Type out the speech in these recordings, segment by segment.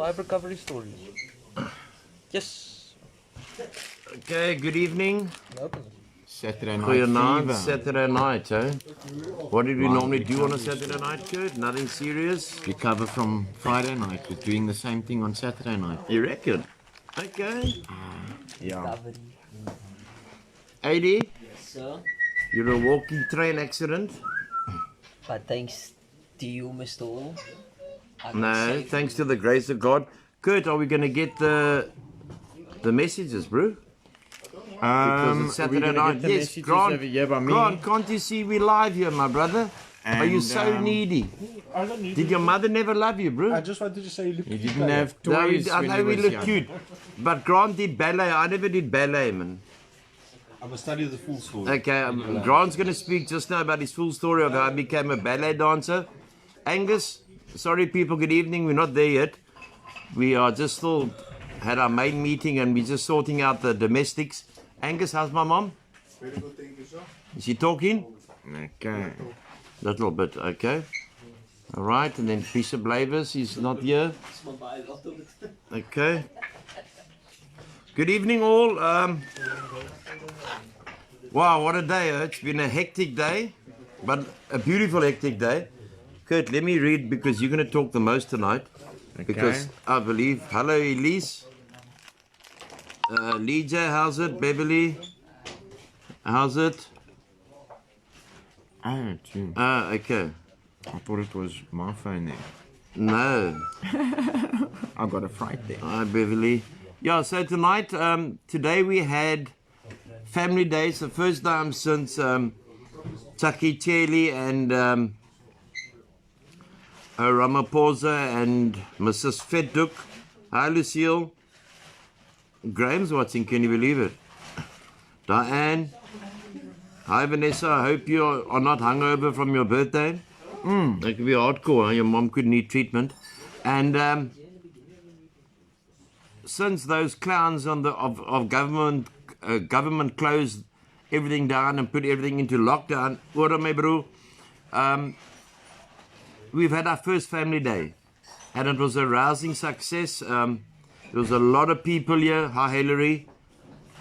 5 recovery stories. Yes. Okay, good evening. Saturday night Goeienaand, fever. Saturday night, eh? What did we normally do on a Saturday night, Kurt? Nothing serious? Recover from Friday night. We're doing the same thing on Saturday night. You reckon? Okay. Yeah. 80, Sir, you're a walking train accident? but thanks to you, Mr. O. No, thanks to the grace of God. Kurt, are we going to get the messages, bro? Because it's Saturday night. Yes, Grant, Grant, can't you see we live here, my brother? Are you so needy? I don't need Did your mother never love you, bro? I just wanted to say you look You cute. didn't have No, toys I when know you we was look young. cute. But Grant did ballet. I never did ballet, man. I'm going to study the full story. Okay, Grant's going to speak just now about his full story of how I became a ballet dancer. Angus, sorry people, good evening. We're not there yet. We are just still had our main meeting and we're just sorting out the domestics. Angus, how's my mom? Very good, thank you, sir. Is she talking? Okay. Little bit, okay. All right, and then Bishop Lavis, he's not here. Okay. Good evening, all. Wow, what a day. It's been a hectic day, but a beautiful hectic day. Kurt, let me read because you're going to talk the most tonight. Because I believe, hello Elise. Leja, how's it? Beverly, how's it? Oh, gee. Okay. I thought it was my phone there. No. I got a fright there. Hi, Beverly. Yeah, so tonight, today we had family day. It's the first time since Taki Cheli and Ramaphosa and Mrs. Feduk. Hi, Lucille. Graham's watching, can you believe it? Diane. Hi, Vanessa. I hope you are not hungover from your birthday. That could be hardcore. Huh? Your mom could need treatment. And since those clowns on the of government closed everything down and put everything into lockdown, we've had our first family day, and it was a rousing success. There was a lot of people here. Hi, Hillary.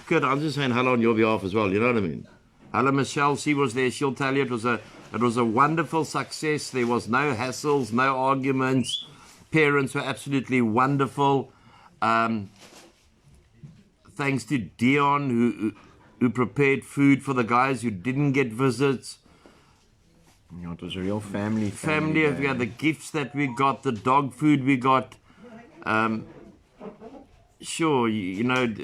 Good. I'm just saying hello on your behalf as well. You know what I mean? Hello, Michelle. She was there. She'll tell you it was a wonderful success. There was no hassles, no arguments. Parents were absolutely wonderful. Thanks to Dion who prepared food for the guys who didn't get visits. Yeah, it was a real family. We had the gifts that we got, the dog food we got. Sure, you know,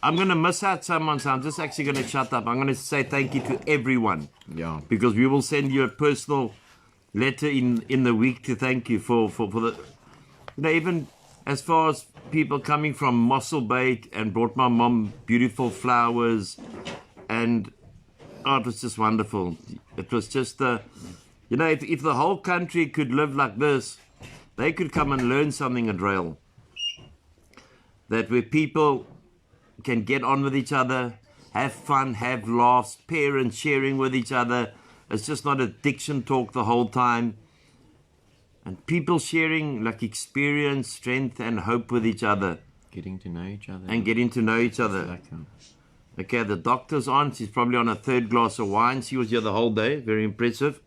I'm going to miss out someone, so I'm just actually going to shut up. I'm going to say thank you to everyone. Yeah. Because we will send you a personal letter in the week to thank you for the, you know, even as far as people coming from Mossel Bay and brought my mom beautiful flowers, and oh, it was just wonderful. It was just, you know, if the whole country could live like this, they could come and learn something at RAEL. That where people can get on with each other, have fun, have laughs, parents sharing with each other. It's just not addiction talk the whole time. And people sharing like experience, strength and hope with each other. Getting to know each other. And getting to know each other. Okay, the doctor's on. She's probably on a third glass of wine. She was here the whole day. Very impressive.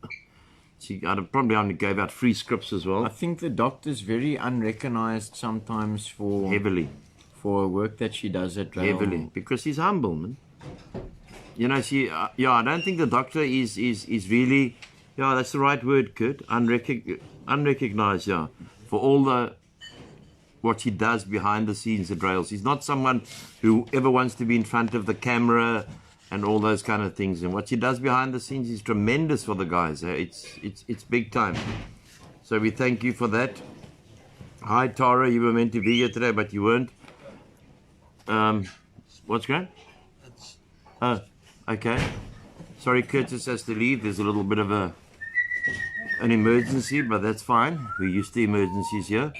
She probably only gave out free scripts as well. I think the doctor's very unrecognized sometimes for Heavily. For work that she does at RAEL. Heavily. Because she's humble, man. You know, she, yeah, I don't think the doctor is really, yeah, that's the right word, Kurt, unrecognized, yeah, for all what she does behind the scenes at RAEL. She's not someone who ever wants to be in front of the camera and all those kind of things. And what she does behind the scenes is tremendous for the guys. It's big time. So we thank you for that. Hi, Tara, you were meant to be here today, but you weren't. What's going on? Okay. Sorry, Curtis has to leave. There's a little bit of an emergency, but that's fine. We're used to emergencies here.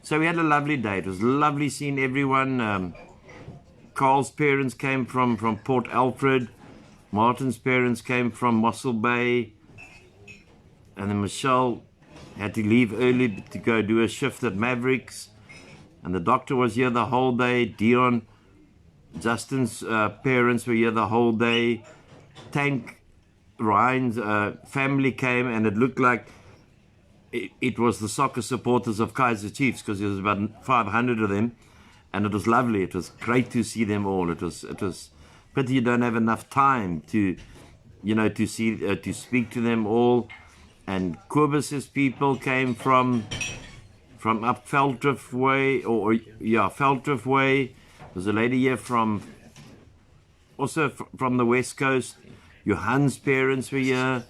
So we had a lovely day. It was lovely seeing everyone. Carl's parents came from Port Alfred. Martin's parents came from Mossel Bay. And then Michelle had to leave early to go do a shift at Mavericks. And the doctor was here the whole day. Dion, Justin's parents were here the whole day. Tank, Ryan's family came, and it looked like it was the soccer supporters of Kaizer Chiefs, because there was about 500 of them, and it was lovely. It was great to see them all. It was pity you don't have enough time to, to see to speak to them all. And Kobus's people came from up Veldrift Way, Veldrift Way. There's a lady here from the West Coast. Johan's parents were here.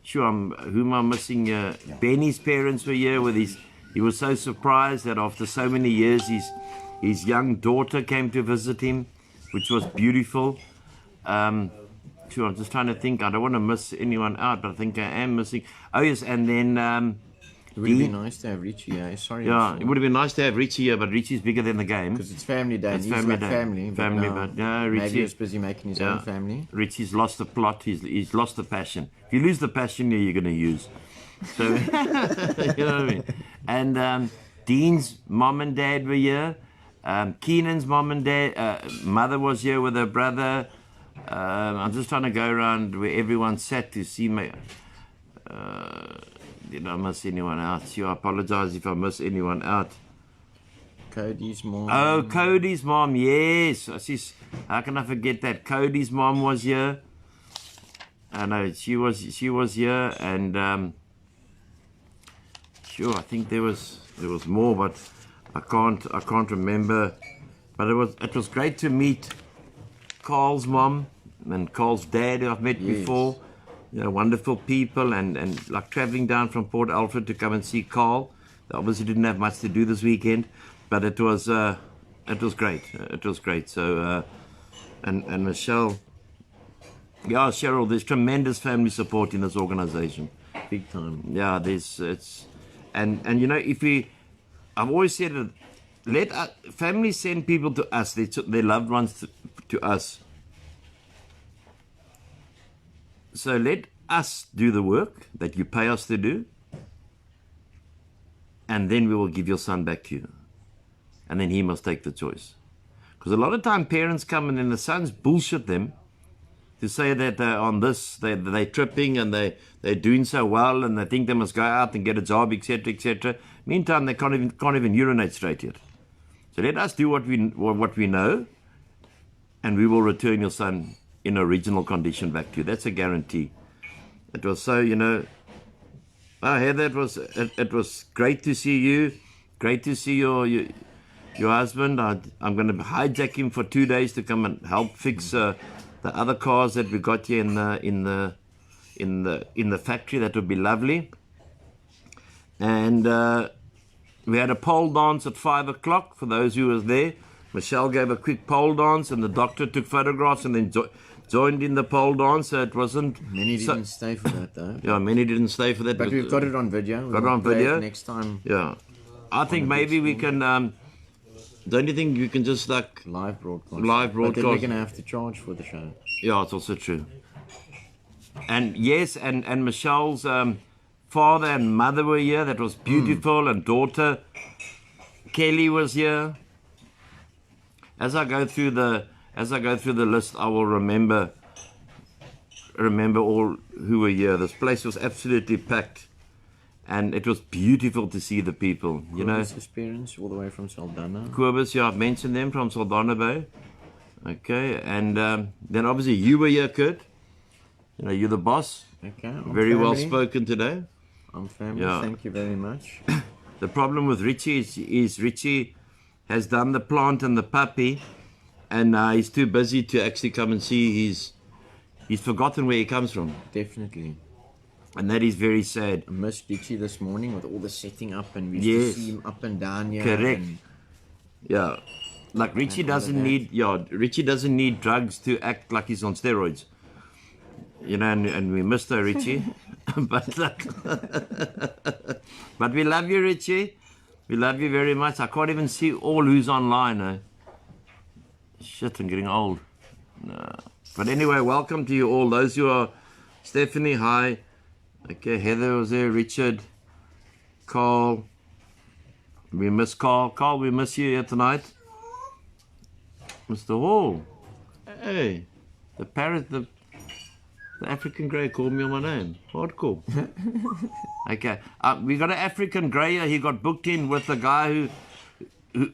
Sure, who am I missing here? Benny's parents were here he was so surprised that after so many years his young daughter came to visit him, which was beautiful. Sure, I'm just trying to think. I don't want to miss anyone out, but I think I am missing. Oh yes, and then It would be nice to have Richie here. Sorry. yeah, it would have been nice to have Richie here, but Richie's bigger than the game. Because it's family day. It's He's family like day. family. But no, Richie, maybe he's busy making his own family. Richie's lost the plot. He's lost the passion. If you lose the passion, you're going to use. So you know what I mean. And Dean's mom and dad were here. Keenan's mom and dad, mother was here with her brother. I'm just trying to go around where everyone sat to see me. Did I miss anyone out? Sure, I apologize if I miss anyone out. Cody's mom. Oh, Cody's mom, yes. How can I forget that? Cody's mom was here. I know she was here, and sure, I think there was more, but I can't remember. But it was great to meet Carl's mom and Carl's dad, who I've met before. Wonderful people, and like traveling down from Port Alfred to come and see Carl. They obviously didn't have much to do this weekend, but it was great. It was great. So and Michelle, Cheryl, there's tremendous family support in this organization. Big time. Yeah, and I've always said that let families send people to us, their loved ones to us. So let us do the work that you pay us to do, and then we will give your son back to you. And then he must take the choice. Because a lot of time parents come and then the sons bullshit them to say that they're on this, they're tripping and they're doing so well and they think they must go out and get a job, etc., etc. Meantime, they can't even urinate straight yet. So let us do what we know, and we will return your son in original condition back to you. That's a guarantee. It was so, Heather, it was great to see you. Great to see your husband. I'm going to hijack him for 2 days to come and help fix the other cars that we got here in the factory. That would be lovely. And we had a pole dance at 5 o'clock for those who was there. Michelle gave a quick pole dance, and the doctor took photographs and then joined in the pole dance. So it wasn't. Many didn't stay for that though. Yeah, many didn't stay for that. But we've got it on video. Got it on video next time. Yeah, I think maybe we can. Don't you think you can just like live broadcast? But then we're gonna have to charge for the show. Yeah, it's also true. And yes, and Michelle's father and mother were here. That was beautiful, and daughter Kelly was here. As I go through the list, I will remember all who were here. This place was absolutely packed, and it was beautiful to see the people. His parents all the way from Saldanha. Kobus, yeah, I've mentioned them from Saldanha Bay. Okay, and then obviously you were here, Kurt. You're the boss. Okay, very family. Well spoken today. I'm family. Yeah. Thank you very much. The problem with Richie is Richie has done the plant and the puppy, and he's too busy to actually come and see. He's forgotten where he comes from. Definitely. And that is very sad. I missed Richie this morning with all the setting up, and we used to see him up and down here. Correct. Yeah. Like Richie doesn't need drugs to act like he's on steroids. And we missed her, Richie. but we love you, Richie. We love you very much. I can't even see all who's online. Eh? Shit, I'm getting old. No. But anyway, welcome to you all. Those who are... Stephanie, hi. Okay, Heather was there. Richard. Carl. We miss Carl. Carl, we miss you here tonight. Mr. Hall. Hey, the parrot, the African grey called me on my name. Hardcore. Okay, we got an African greyer. He got booked in with a guy who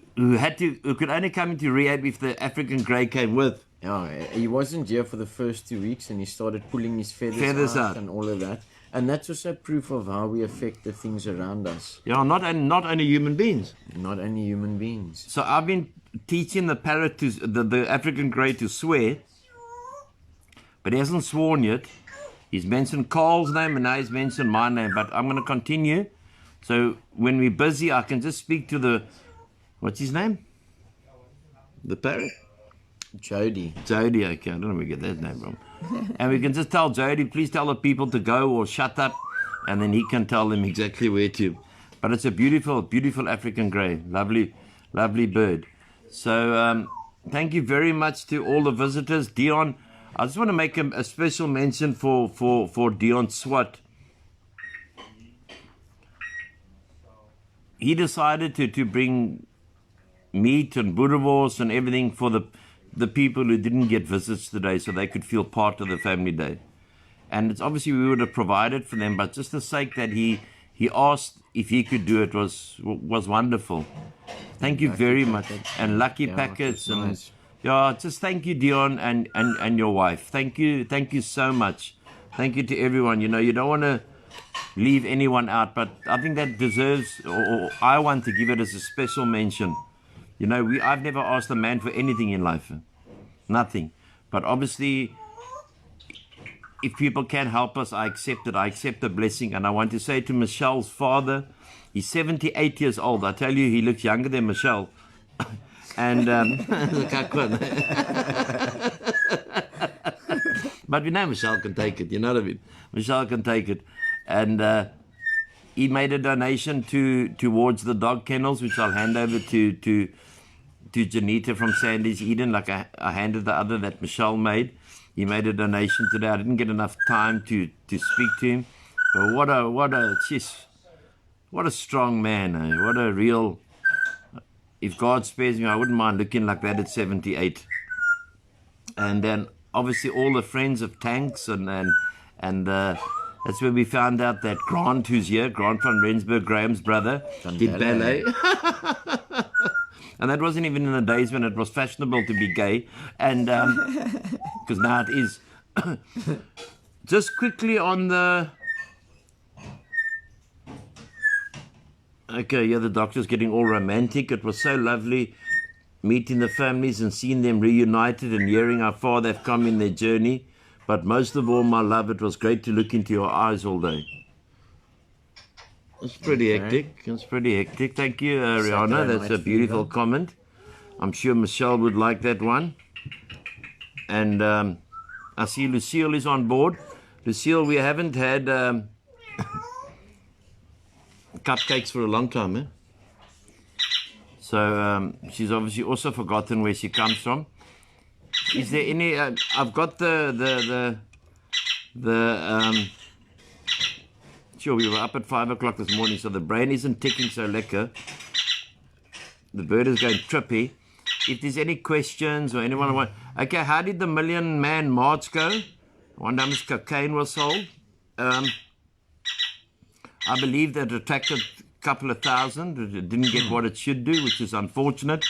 could only come into rehab if the African grey came with. Yeah, he wasn't here for the first 2 weeks and he started pulling his feathers out and all of that. And that's also proof of how we affect the things around us. Yeah, not only human beings. Not only human beings. So I've been teaching the parrot to the African grey to swear, but he hasn't sworn yet. He's mentioned Carl's name and now he's mentioned my name, but I'm going to continue. So when we're busy, I can just speak to the, what's his name? The parrot? Jody. Jody, okay, I don't know where we get that name from. And we can just tell Jody, please tell the people to go or shut up, and then he can tell them exactly where to. But it's a beautiful, beautiful African grey. Lovely, lovely bird. So thank you very much to all the visitors. Dion, I just want to make a special mention for Dion Swat. He decided to bring meat and boerewors and everything for the people who didn't get visits today so they could feel part of the family day. And it's obviously we would have provided for them, but just the sake that he asked if he could do it was wonderful. Thank you very much. And Lucky Packets. And nice. Yeah, just thank you, Dion, and your wife. Thank you so much. Thank you to everyone. You know, you don't want to leave anyone out, but I think that deserves, or I want to give it as a special mention. You know, I've never asked a man for anything in life. Nothing. But obviously, if people can help us, I accept it. I accept the blessing. And I want to say to Michelle's father, he's 78 years old. I tell you, he looks younger than Michelle. And, but we know Michelle can take it. You know what I mean? Michelle can take it. And he made a donation towards the dog kennels, which I'll hand over to Janita from Sandy's Eden, like I handed the other that Michelle made. He made a donation today. I didn't get enough time to speak to him. But what a strong man, eh? What a real, if God spares me, I wouldn't mind looking like that at 78. And then obviously all the friends of Tanks and that's where we found out that Grant, who's here, Grant van Rensburg, Graham's brother, did ballet. And that wasn't even in the days when it was fashionable to be gay. And because now it is. Just quickly on the... Okay, yeah, the doctor's getting all romantic. It was so lovely meeting the families and seeing them reunited and hearing how far they've come in their journey. But most of all, my love, it was great to look into your eyes all day. It's pretty hectic. It's pretty hectic. Thank you, Rihanna. That's a beautiful comment. I'm sure Michelle would like that one. And I see Lucille is on board. Lucille, we haven't had cupcakes for a long time, eh? So she's obviously also forgotten where she comes from. Is there any? I've got the sure, we were up at 5 o'clock this morning, so the brain isn't ticking so lekker. The bird is going trippy. If there's any questions or anyone want, okay, how did the $1 Million Man March go? I wonder how much cocaine was sold. I believe that it attracted a couple of thousand. It didn't get what it should do, which is unfortunate.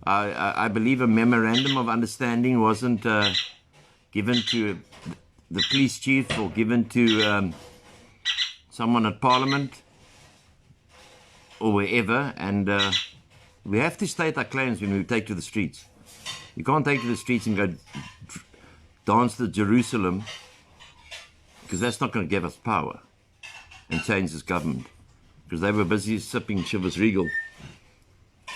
I believe a memorandum of understanding wasn't given to the police chief or given to someone at Parliament or wherever, and we have to state our claims when we take to the streets. You can't take to the streets and go dance to Jerusalem, because that's not going to give us power and change this government, because they were busy sipping Chivas Regal,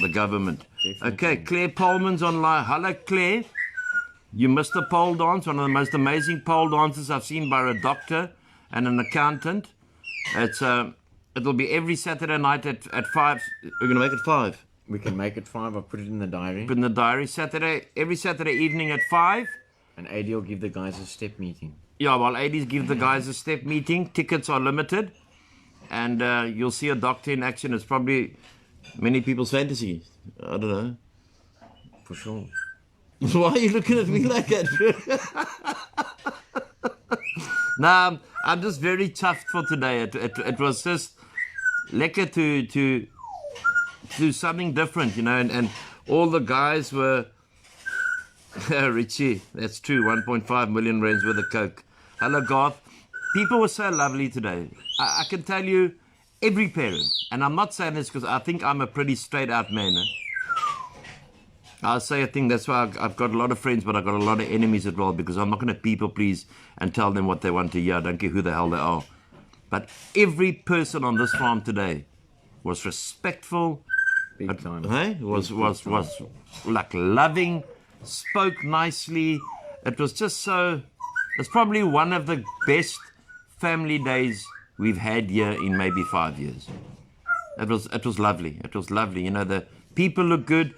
the government. Definitely. Okay, Claire Polman's online. Hello, Claire. You missed the pole dance, one of the most amazing pole dances I've seen by a doctor and an accountant. It'll be every Saturday night at 5. We're going to make it 5. We can make it 5. I'll put it in the diary. Put in the diary. Every Saturday evening at 5. And AD will give the guys a step meeting. Yeah, well, AD's give the guys a step meeting. Tickets are limited. and you'll see a doctor in action. It's probably many people's fantasy. I don't know. For sure. Why are you looking at me like that? No, I'm just very chuffed for today. It was just lekker to do something different, you know, and all the guys were Richie, that's true, 1.5 million rands worth of coke. Hello, Garth. People were so lovely today. I can tell you, every parent, and I'm not saying this because I think I'm a pretty straight out man. I'll say a thing, that's why I've got a lot of friends, but I've got a lot of enemies as well, because I'm not going to people please and tell them what they want to hear. I don't care who the hell they are. But every person on this farm today was respectful. Big time. Hey? Was like loving, spoke nicely. It was just so, it's probably one of the best family days we've had here in maybe 5 years. It was lovely. It was lovely. You know, the people look good.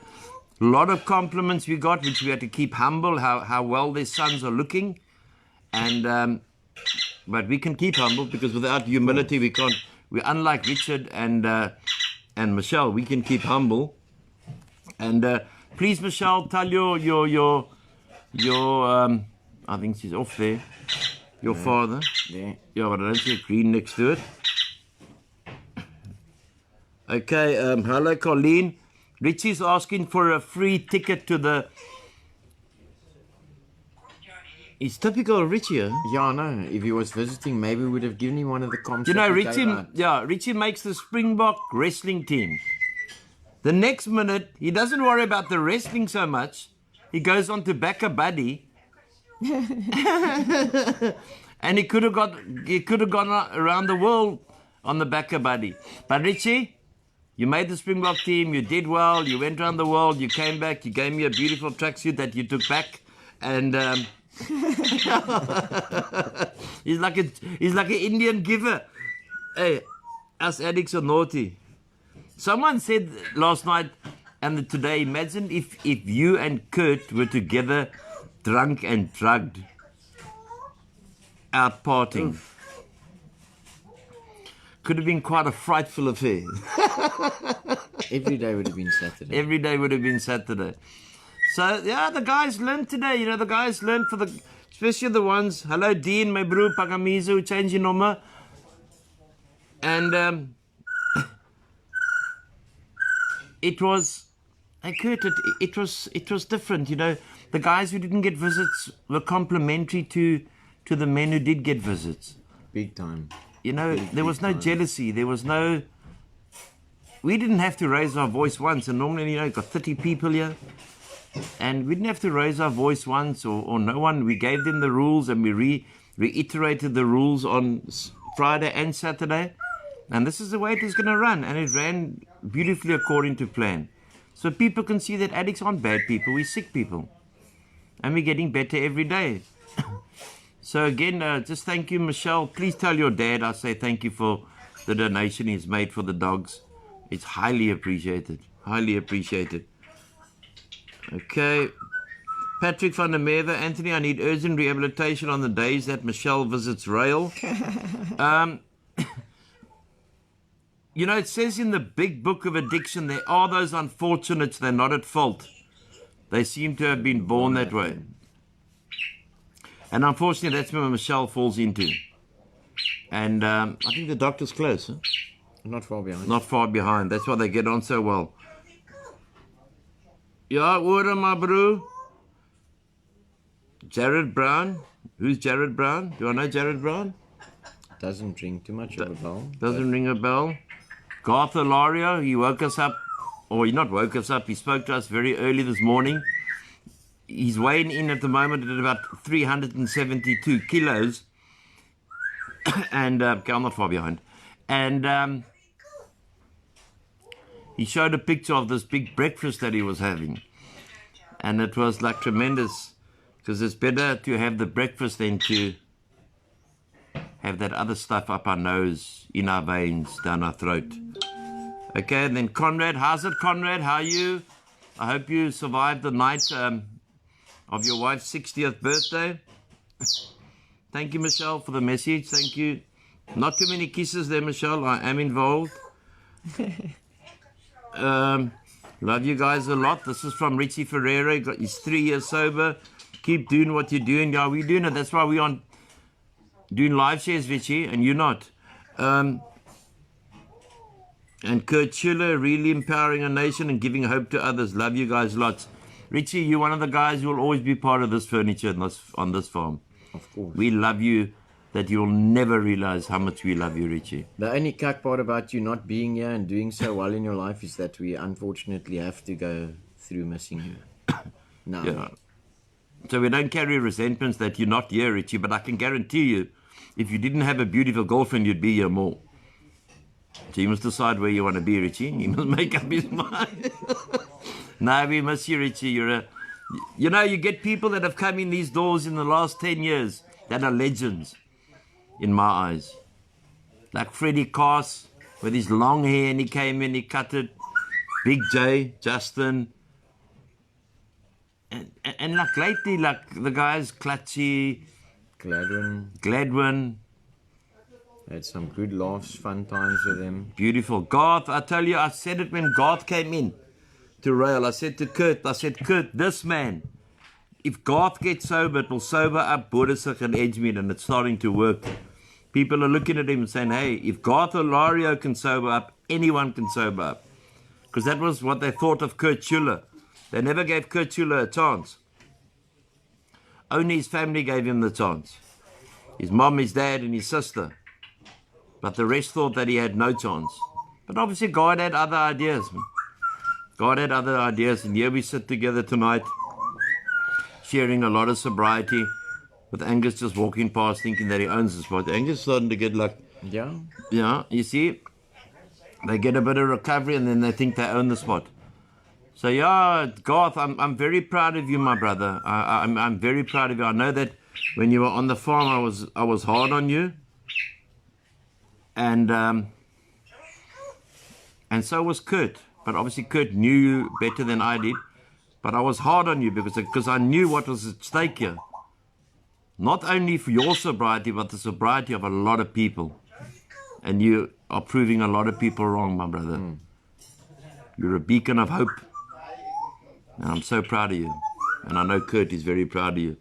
A lot of compliments we got, which we had to keep humble, how well their sons are looking. And but we can keep humble, because without humility we can't. We're unlike Richard and Michelle. We can keep humble. And please, Michelle, tell your I think she's off there. Your father. Yeah. Yeah, but I don't see a green next to it. Okay, hello, Colleen. Richie's asking for a free ticket to the... It's typical of Richie, huh? Yeah, I know. If he was visiting, maybe we would have given him one of the comps. You know, that we gave out. Richie makes the Springbok wrestling team. The next minute, he doesn't worry about the wrestling so much. He goes on to back a buddy. And he could have gone around the world on the back a buddy. But Richie, you made the Springbok team, you did well, you went around the world, you came back, you gave me a beautiful tracksuit that you took back, and he's like an Indian giver. Hey, us addicts are naughty. Someone said last night and today, imagine if you and Kurt were together, drunk and drugged, out partying. Oof. Could have been quite a frightful affair. Every day would have been Saturday. Every day would have been Saturday. So, yeah, the guys learned today. You know, the guys learned especially the ones, hello, Dean, my bro, Pagamizu, change your number. And it was, Kurt, it was different, you know. The guys who didn't get visits were complimentary to the men who did get visits. Big time. You know, there was no jealousy. There was no... We didn't have to raise our voice once. And normally, you know, you've got 30 people here. And we didn't have to raise our voice once or no one. We gave them the rules and we reiterated the rules on Friday and Saturday. And this is the way it is going to run. And it ran beautifully according to plan. So people can see that addicts aren't bad people. We're sick people. And we're getting better every day. So again, just thank you, Michelle. Please tell your dad I say thank you for the donation he's made for the dogs. It's highly appreciated. Highly appreciated. Okay. Patrick van der Merwe. Anthony, I need urgent rehabilitation on the days that Michelle visits RAEL. You know, it says in the big book of addiction, there are those unfortunates, they're not at fault. They seem to have been born that way. And unfortunately, that's where Michelle falls into. And I think the doctor's close. Huh? Not far behind. Not far behind. That's why they get on so well. Yeah, what am I, bro? Jared Brown. Who's Jared Brown? Do I know Jared Brown? Doesn't ring too much of a bell. Doesn't ring a bell. Garth Alario, he woke us up. Or he not woke us up. He spoke to us very early this morning. He's weighing in at the moment at about 372 kilos. And, okay, I'm not far behind. And he showed a picture of this big breakfast that he was having. And it was like tremendous. Because it's better to have the breakfast than to have that other stuff up our nose, in our veins, down our throat. Okay, and then Conrad. How's it, Conrad? How are you? I hope you survived the night of your wife's 60th birthday. Thank you, Michelle, for the message. Thank you. Not too many kisses there, Michelle. I am involved. Love you guys a lot. This is from Richie Ferreira. He's 3 years sober. Keep doing what you're doing. Yeah, we're doing it. That's why we're on doing live shares, Richie, and you're not. And Kurt Schuler, really empowering a nation and giving hope to others. Love you guys lots. Richie, you're one of the guys who will always be part of this furniture on this farm. Of course. We love you that you'll never realize how much we love you, Richie. The only cut part about you not being here and doing so well in your life is that we unfortunately have to go through missing you. No. Yeah. So we don't carry resentments that you're not here, Richie, but I can guarantee you, if you didn't have a beautiful girlfriend, you'd be here more. So you must decide where you want to be, Richie. You must make up his mind. No, we miss you, Richie. You know, you get people that have come in these doors in the last 10 years that are legends in my eyes. Like Freddie Cass with his long hair, and he came in, he cut it. Big J, Justin. And like lately, like the guys, Clutchy, Gladwin. Had some good laughs, fun times with them. Beautiful. Garth, I tell you, I said it when Garth came in to RAEL. I said to Kurt, Kurt, this man, if Garth gets sober, it will sober up Borisig and Edgemead, and it's starting to work. People are looking at him and saying, hey, if Garth or Lario can sober up, anyone can sober up. Because that was what they thought of Kurt Schuler. They never gave Kurt Schuler a chance. Only his family gave him the chance. His mom, his dad, and his sister. But the rest thought that he had no chance. But obviously God had other ideas. Man. God had other ideas. And here we sit together tonight, sharing a lot of sobriety, with Angus just walking past thinking that he owns the spot. Angus starting to get like... Yeah, you see? They get a bit of recovery and then they think they own the spot. So yeah, Garth, I'm very proud of you, my brother. I'm very proud of you. I know that when you were on the farm, I was hard on you. And so was Kurt. But obviously Kurt knew you better than I did. But I was hard on you because I knew what was at stake here. Not only for your sobriety, but the sobriety of a lot of people. And you are proving a lot of people wrong, my brother. You're a beacon of hope. And I'm so proud of you. And I know Kurt is very proud of you.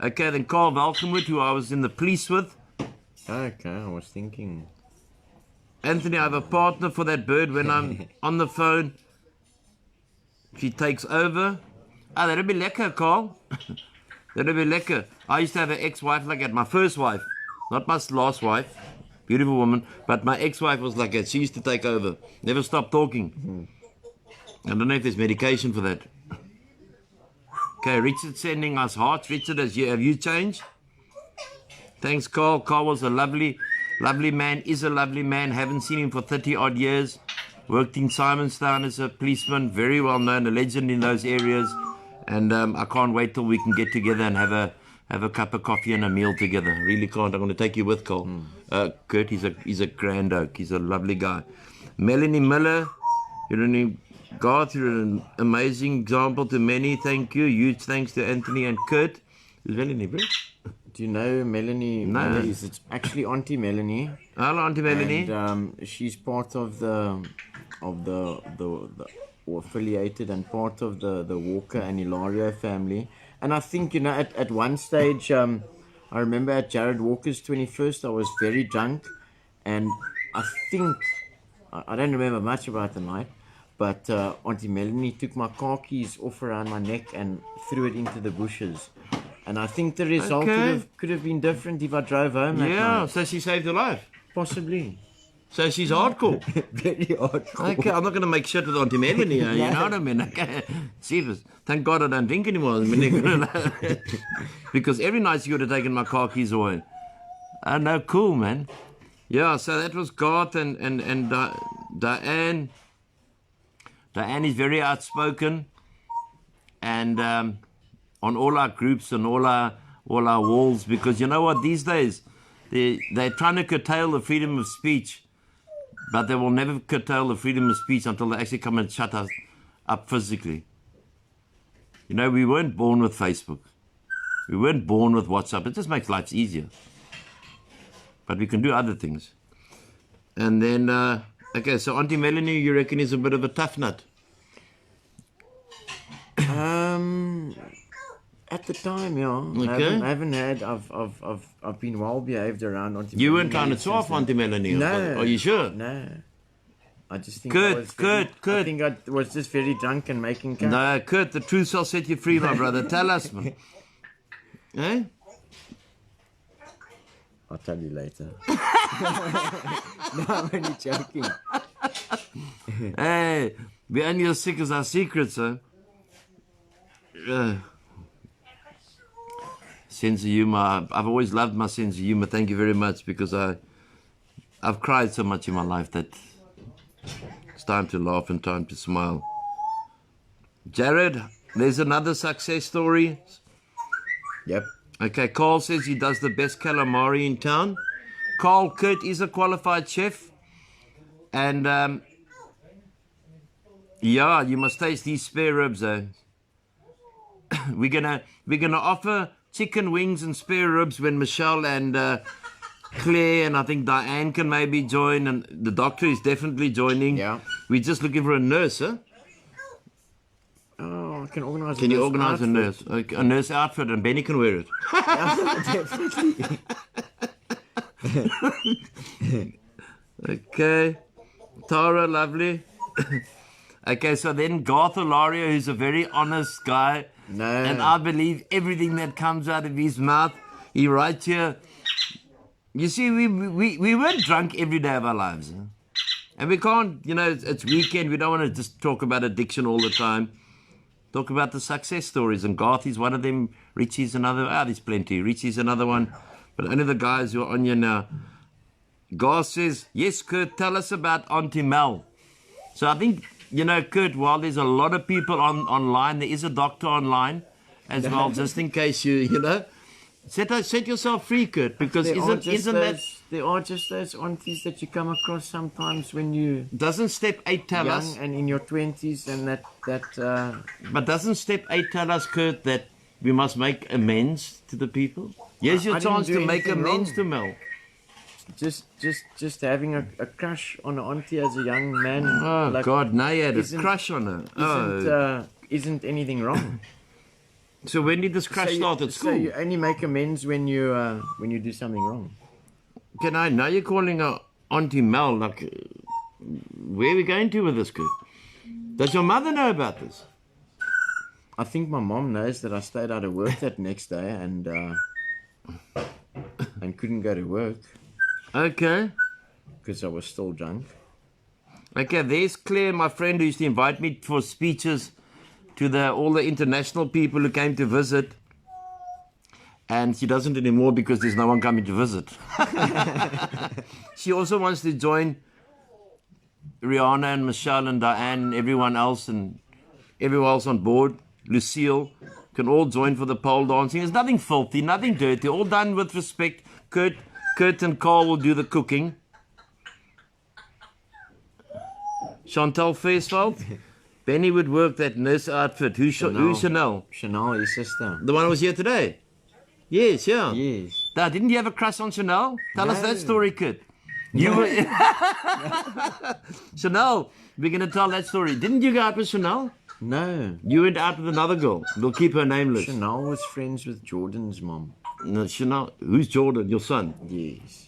Okay, then Carl Valkenwood, who I was in the police with. Okay, I was thinking. Anthony, I have a partner for that bird when I'm on the phone. She takes over. Ah, that'll be lekker, Carl. That'll be lekker. I used to have an ex-wife like that. My first wife. Not my last wife. Beautiful woman. But my ex-wife was like that. She used to take over. Never stopped talking. I don't know if there's medication for that. Okay, Richard sending us hearts. Richard, have you changed? Thanks, Carl. Carl was a lovely man, is a lovely man. Haven't seen him for 30 odd years. Worked in Simonstown as a policeman, very well known, a legend in those areas. And I can't wait till we can get together and have a cup of coffee and a meal together. I really can't. I'm going to take you with, Carl. Kurt, he's a grand oak. He's a lovely guy. Melanie Miller, Garth, you're an amazing example to many. Thank you. Huge thanks to Anthony and Kurt. Is Melanie, bro? Do you know Melanie? No. It's actually Auntie Melanie. Hello, Auntie Melanie. And she's part of the or affiliated and part of the Walker and Hilario family. And I think, at one stage, I remember at Jared Walker's 21st, I was very drunk. And I think, I don't remember much about the night, but Auntie Melanie took my car keys off around my neck and threw it into the bushes. And I think the result could have been different if I drove home that night. So she saved your life. Possibly. So she's hardcore. Very hardcore. Okay, I'm not going to make shit with Auntie Melanie, you know what I mean? Okay. Jesus, thank God I don't drink anymore. Because every night she would have taken my car keys away. Oh, no, cool, man. Yeah, so that was Garth and Diane. Diane is very outspoken. And on all our groups and all our walls, because you know what, these days, they're trying to curtail the freedom of speech. But they will never curtail the freedom of speech until they actually come and shut us up physically. We weren't born with Facebook. We weren't born with WhatsApp. It just makes life easier. but we can do other things. And then, okay, so Auntie Melanie, you reckon is a bit of a tough nut? At the time, yeah. Okay. I haven't had. I've been well behaved around Auntie. You weren't Melanie trying to since swap Auntie Melanie? No. Are you sure? No. I just think Good, I was good, very, good. I think I was just very drunk and making cut. No, Kurt, the truth shall set you free, my brother. Tell us, man. Eh? I'll tell you later. No, I'm only joking. Hey, we're only as sick as our secrets, huh? Sense of humor. I've always loved my sense of humor. Thank you very much, because I've cried so much in my life that it's time to laugh and time to smile. Jared, there's another success story. Yep. Okay, Carl says he does the best calamari in town. Carl, Kurt is a qualified chef. And, yeah, you must taste these spare ribs, eh? We're gonna offer chicken wings and spare ribs when Michelle and Claire and I think Diane can maybe join, and the doctor is definitely joining. Yeah. We're just looking for a nurse, huh? Oh, I can organise. Can you organise a nurse? Okay, a nurse outfit, and Benny can wear it. Definitely. Okay. Tara, lovely. Okay, so then Garth Olario, who's a very honest guy. No. And I believe everything that comes out of his mouth. He writes here. You see, we weren't drunk every day of our lives. Huh? And we can't, it's weekend. We don't want to just talk about addiction all the time. Talk about the success stories. And Garth is one of them. Richie's another. There's plenty. Richie's another one. But only the guys who are on here now. Garth says, yes, Kurt, tell us about Auntie Mel. So I think, Kurt, while there's a lot of people online, there is a doctor online as well, just in case set yourself free, Kurt, because isn't that... There are just those aunties that you come across sometimes when you... Doesn't step 8 tell young us... and in your 20s and that But doesn't step 8 tell us, Kurt, that we must make amends to the people? Here's your I didn't chance do to make anything amends wrong. to Mel. Just having a crush on an auntie as a young man. Oh, God, now you had a isn't- crush on her. Isn't anything wrong. So when did this crush start at school? So you only make amends when you do something wrong. Now you're calling her Auntie Mel, like, where are we going to with this, kid? Does your mother know about this? I think my mom knows that I stayed out of work that next day and couldn't go to work Okay. because I was still drunk. Okay, there's Claire, my friend, who used to invite me for speeches to all the international people who came to visit. And she doesn't anymore because there's no one coming to visit. She also wants to join Rihanna and Michelle and Diane and everyone else on board. Lucille can all join for the pole dancing. There's nothing filthy, nothing dirty, all done with respect. Kurt and Carl will do the cooking. Chantal Fairveld, Benny would work that nurse outfit. Who's Chanel? Chanel, his sister. The one who was here today? Yes, yeah. Yes. Didn't you have a crush on Chanel? Tell us that No. story, kid. You were... Chanel, we're going to tell that story. Didn't you go out with Chanel? No. You went out with another girl. We'll keep her nameless. Chanel was friends with Jordan's mom. No, Chanel. Who's Jordan? Your son? Yes.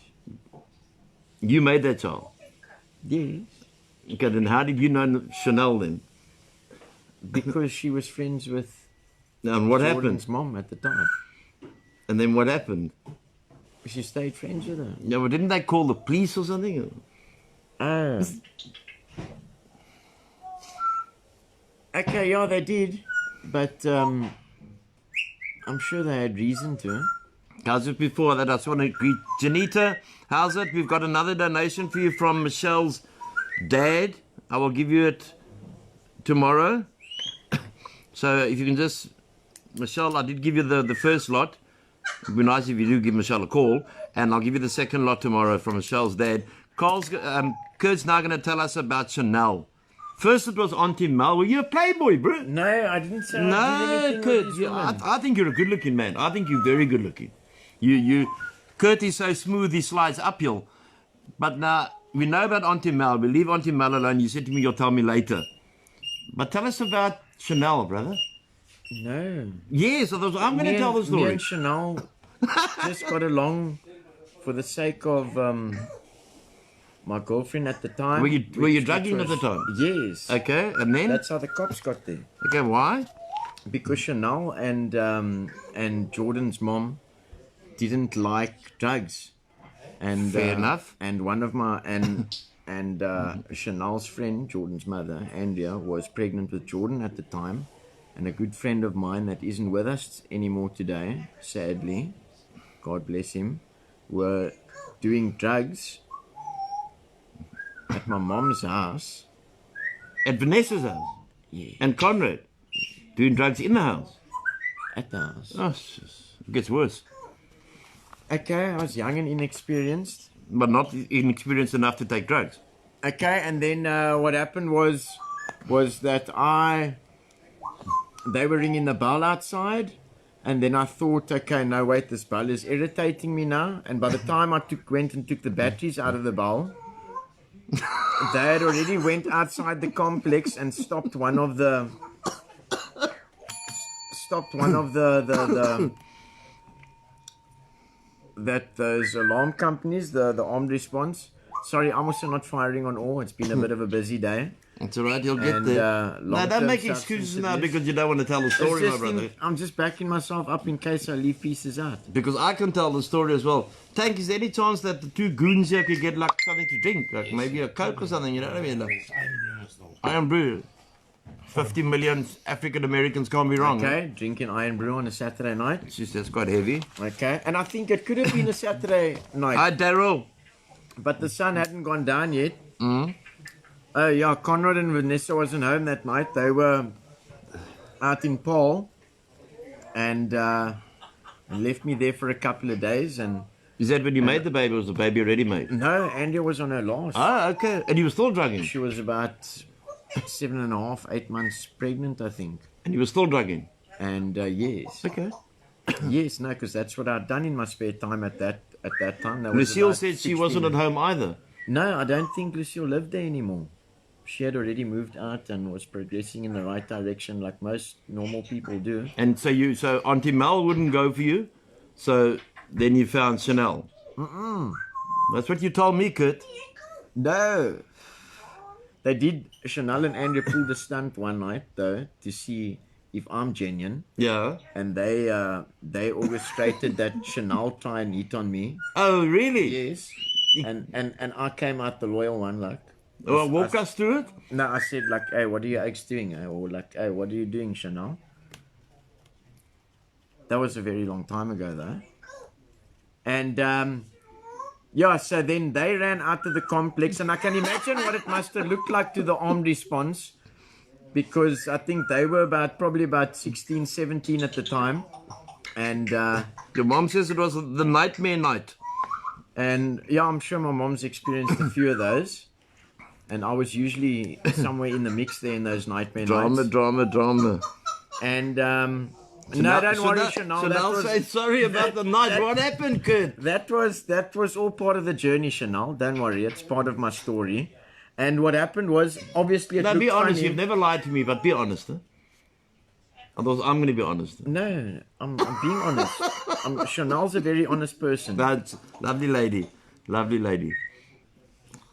You made that child. Yes. Okay, then how did you know Chanel then? Because she was friends with And what Jordan's happened? mom at the time. And then what happened? She stayed friends with her. Yeah, but didn't they call the police or something? Oh. Okay, yeah, they did. But I'm sure they had reason to. How's it before that? I just want to greet Janita. How's it? We've got another donation for you from Michelle's dad. I will give you it tomorrow. So if you can just... Michelle, I did give you the first lot. It'd be nice if you do give Michelle a call. And I'll give you the second lot tomorrow from Michelle's dad. Kurt's now going to tell us about Chanel. First it was Auntie Mel. Were you a playboy, bro? No, I didn't say I did No, anything with Kurt. these women. I think you're a good-looking man. I think you're very good-looking. Kurt is so smooth, he slides uphill. But now, we know about Auntie Mel. We leave Auntie Mel alone. You said to me, you'll tell me later. But tell us about Chanel, brother. No. Yes, I'm going to tell the Me story. and Chanel just got along for the sake of my girlfriend at the time. Were you which drugging at the time? Yes. Okay, and then? That's how the cops got there. Okay, why? Because Chanel and Jordan's mom didn't like drugs. And Fair enough. And one of my and Chanel's friend, Jordan's mother, Andrea, was pregnant with Jordan at the time. And a good friend of mine that isn't with us anymore today, sadly, God bless him, were doing drugs at my mom's house. At Vanessa's house? Yeah. And Conrad? Doing drugs in the house? At the house. Oh, it gets worse. Okay, I was young and inexperienced. But not inexperienced enough to take drugs. Okay, and then what happened was that they were ringing the bell outside, and then I thought, okay, no, wait, this bell is irritating me now. And by the time I went and took the batteries out of the bell, they had already went outside the complex and stopped one of the those alarm companies, the armed response. Sorry, I'm also not firing on all. It's been a bit of a busy day. It's alright, you'll get And, there. No, don't long-term make excuses now substance because you don't want to tell the story, my abuse. brother. I'm just backing myself up in case I leave pieces out. Because I can tell the story as well. Tank, is there any chance that the two goons here could get like something to drink? Like maybe a Coke or something, you know what I mean? Like, Iron Brew. 50 million African Americans can't be wrong. Okay, drinking Iron Brew on a Saturday night. It's just, that's quite heavy. Okay, and I think it could have been a Saturday night, Hi, Daryl. but the sun hadn't gone down yet. Mm. Oh yeah, Conrad and Vanessa wasn't home that night. They were out in Paul, and left me there for a couple of days. And Is that when you made the baby or was the baby already made? no, Andrea was on her last. Ah, okay. And you were still drugging? She was about 7.5, 8 months pregnant, I think. And you were still drugging? And yes, Okay. yes, no, because that's what I'd done in my spare time at that time. That was Lucille about said she 16. wasn't at home either. No, I don't think Lucille lived there anymore. She had already moved out and was progressing in the right direction like most normal people do. And so Auntie Mel wouldn't go for you. So then you found Chanel. That's what you told me, Kurt. No. They did, Chanel and Andrea pulled a stunt one night though to see if I'm genuine. Yeah. And they orchestrated that Chanel try and hit on me. Oh, really? Yes. And I came out the loyal one, like. Well, walk us through it. No, I said like, hey, what are you ex doing? Or like, hey, what are you doing, Chanel? That was a very long time ago though. And yeah, so then they ran out of the complex, and I can imagine what it must have looked like to the armed response, because I think they were probably about 16, 17 at the time. And Your mom says it was the nightmare night. and yeah, I'm sure my mom's experienced a few of those. And I was usually somewhere in the mix there in those nightmare nights. Drama. And no, don't worry, Chanel. Chanel said sorry about the night. What happened, Kurt? That was all part of the journey, Chanel. Don't worry, it's part of my story. And what happened was, obviously, it Now, be looked honest. funny. You've never lied to me, but be honest. Huh? Otherwise, I'm going to be honest. No, I'm being honest. Chanel's a very honest person. That's lovely lady. Lovely lady.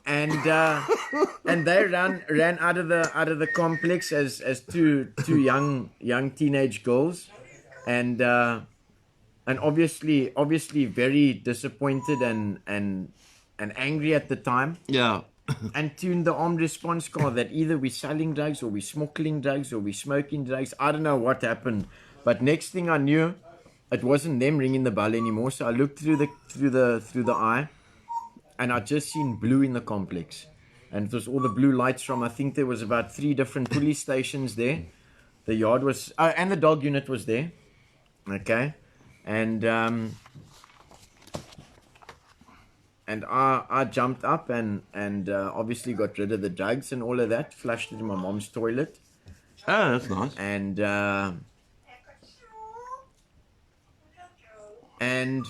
And they ran out of the complex as two young teenage girls, and obviously very disappointed and angry at the time. Yeah. And tuned the armed response car that either we're selling drugs or we're smuggling drugs or we're smoking drugs. I don't know what happened, but next thing I knew, it wasn't them ringing the bell anymore. So I looked through the eye, and I just seen blue in the complex, and it was all the blue lights from, I think there was about 3 different police stations there. The yard was, and the dog unit was there. Okay, and I jumped up and obviously got rid of the drugs and all of that, flushed it in my mom's toilet. Oh, that's nice. And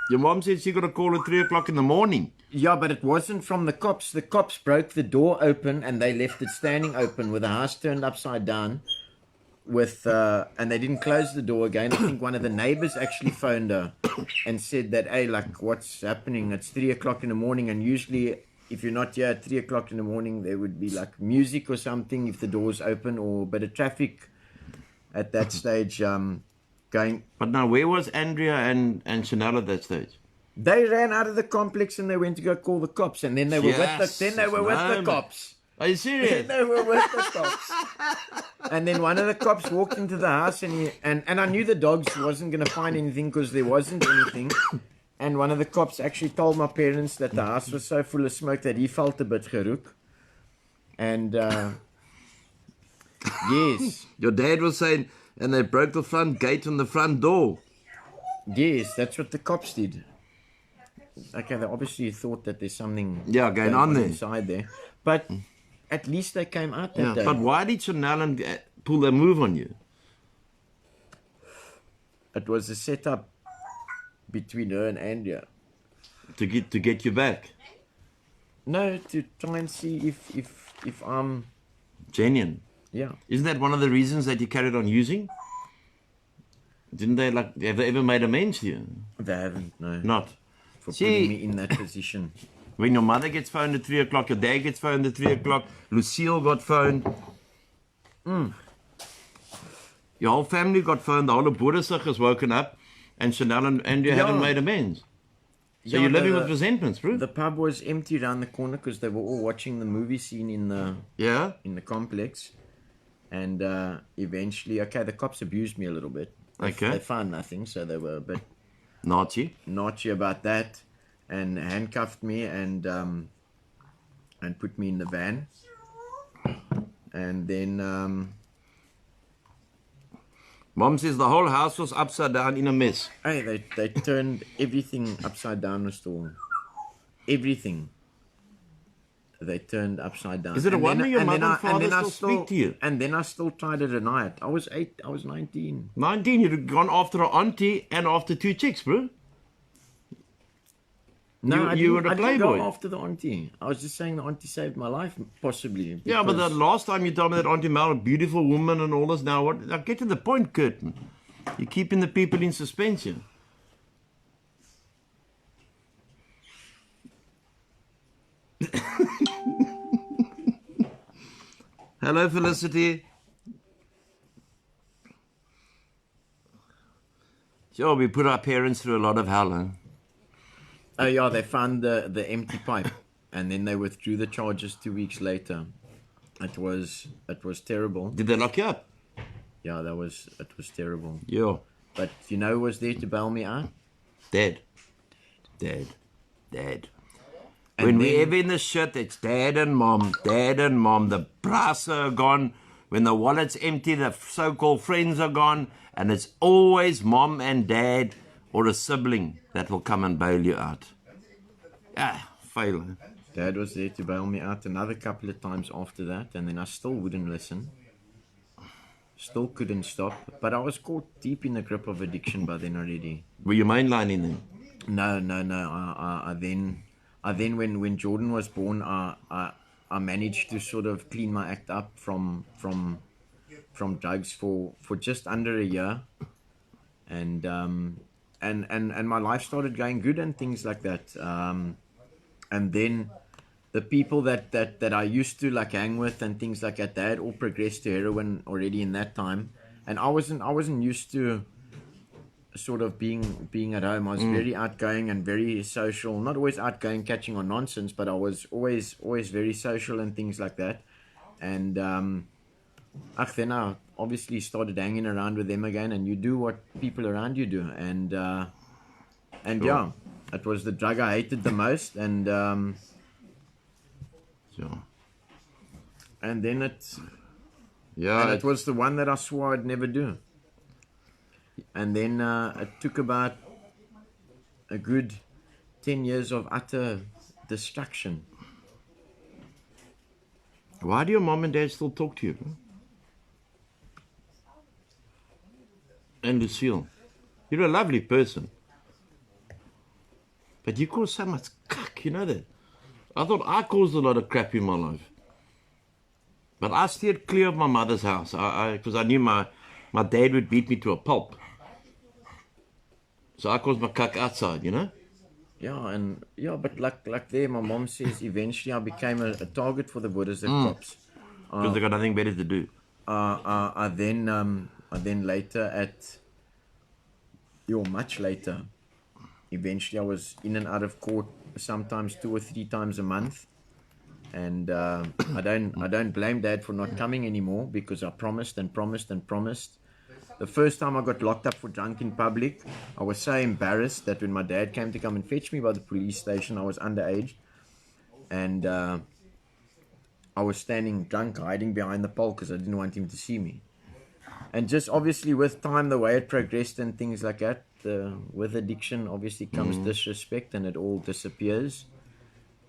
Your mom said she got a call at 3 o'clock in the morning. Yeah, but it wasn't from the cops. The cops broke the door open and they left it standing open with the house turned upside down. And they didn't close the door again. I think one of the neighbors actually phoned her and said that, hey, like, what's happening? It's 3 o'clock in the morning, and usually if you're not here at 3 o'clock in the morning, there would be like music or something if the door's open, or a bit of traffic at that stage going. But now, where was Andrea and Chanel at that stage? They ran out of the complex and they went to go call the cops, and then they were with the cops. Are you serious? They were with the cops. And then one of the cops walked into the house, and I knew the dogs wasn't going to find anything because there wasn't anything. And one of the cops actually told my parents that the house was so full of smoke that he felt a bit gerook. And yes. Your dad was saying, and they broke the front gate on the front door. Yes, that's what the cops did. Okay, they obviously thought that there's something going on there inside there. But at least they came out that day. But why did Chanel pull their move on you? It was a setup between her and Andrea. To get you back? No, to try and see if I'm genuine. Yeah. Isn't that one of the reasons that you carried on using? Didn't they have they ever made amends to you? They haven't, no. Not. For putting me in that position. When your mother gets phoned at 3 o'clock, your dad gets phoned at 3 o'clock, Lucille got phoned. Your whole family got phoned, the whole of Boeresig has woken up, and Chanel and Andrea haven't made amends. So you're living with resentments, bro. The pub was empty around the corner because they were all watching the movie scene in the complex. And eventually, the cops abused me a little bit. They found nothing, so they were a bit naughty about that, and handcuffed me and put me in the van. And then Mom says the whole house was upside down in a mess. Hey, they turned everything upside down, Mr. Everything. They turned upside down. Is it a wonder your mother and father still speak to you? And then I still tried to deny it. I was 8, I was 19. 19, you'd gone after an auntie and after 2 chicks, bro. No, you were a playboy. I didn't go after the auntie. I was just saying the auntie saved my life, possibly. Yeah, but the last time you told me that Auntie Mel, a beautiful woman and all this, now what? Now get to the point, Curtin. You're keeping the people in suspension. Hello, Felicity. Sure, we put our parents through a lot of hell, huh? Oh yeah, they found the empty pipe, and then they withdrew the charges 2 weeks later. It was terrible. Did they lock you up? Yeah, it was terrible. Yeah. But you know who was there to bail me out? Dad. When we're ever in the shit, it's dad and mom. The brass are gone. When the wallet's empty, the so-called friends are gone. And it's always mom and dad or a sibling that will come and bail you out. Fail. Dad was there to bail me out another couple of times after that, and then I still wouldn't listen. Still couldn't stop. But I was caught deep in the grip of addiction by then already. Were you mainlining them? No. I then when Jordan was born, I managed to sort of clean my act up from drugs for just under a year, and my life started going good and things like that. And then the people that I used to like hang with and things like that, they had all progressed to heroin already in that time, and I wasn't used to sort of being at home. I was very outgoing and very social. Not always outgoing, catching on nonsense, but I was always very social and things like that. And then I obviously started hanging around with them again, and you do what people around you do, and yeah, it was the drug I hated the most, and and then it was the one that I swore I'd never do. And then it took about a good 10 years of utter destruction. Why do your mom and dad still talk to you? And Lucille, you're a lovely person. But you cause so much cuck, you know that? I thought I caused a lot of crap in my life. But I steered clear of my mother's house because I knew my dad would beat me to a pulp. So I caused my cuck outside, you know? Yeah, but like there, my mom says eventually I became a target for the Buddhas and cops. Because they got nothing better to do. I then later much later, eventually I was in and out of court sometimes 2 or 3 times a month. And I don't blame Dad for not coming anymore because I promised and promised and promised. The first time I got locked up for drunk in public, I was so embarrassed that when my dad came to come and fetch me by the police station, I was underage. And I was standing drunk, hiding behind the pole because I didn't want him to see me. And just obviously with time, the way it progressed and things like that, with addiction obviously comes disrespect and it all disappears.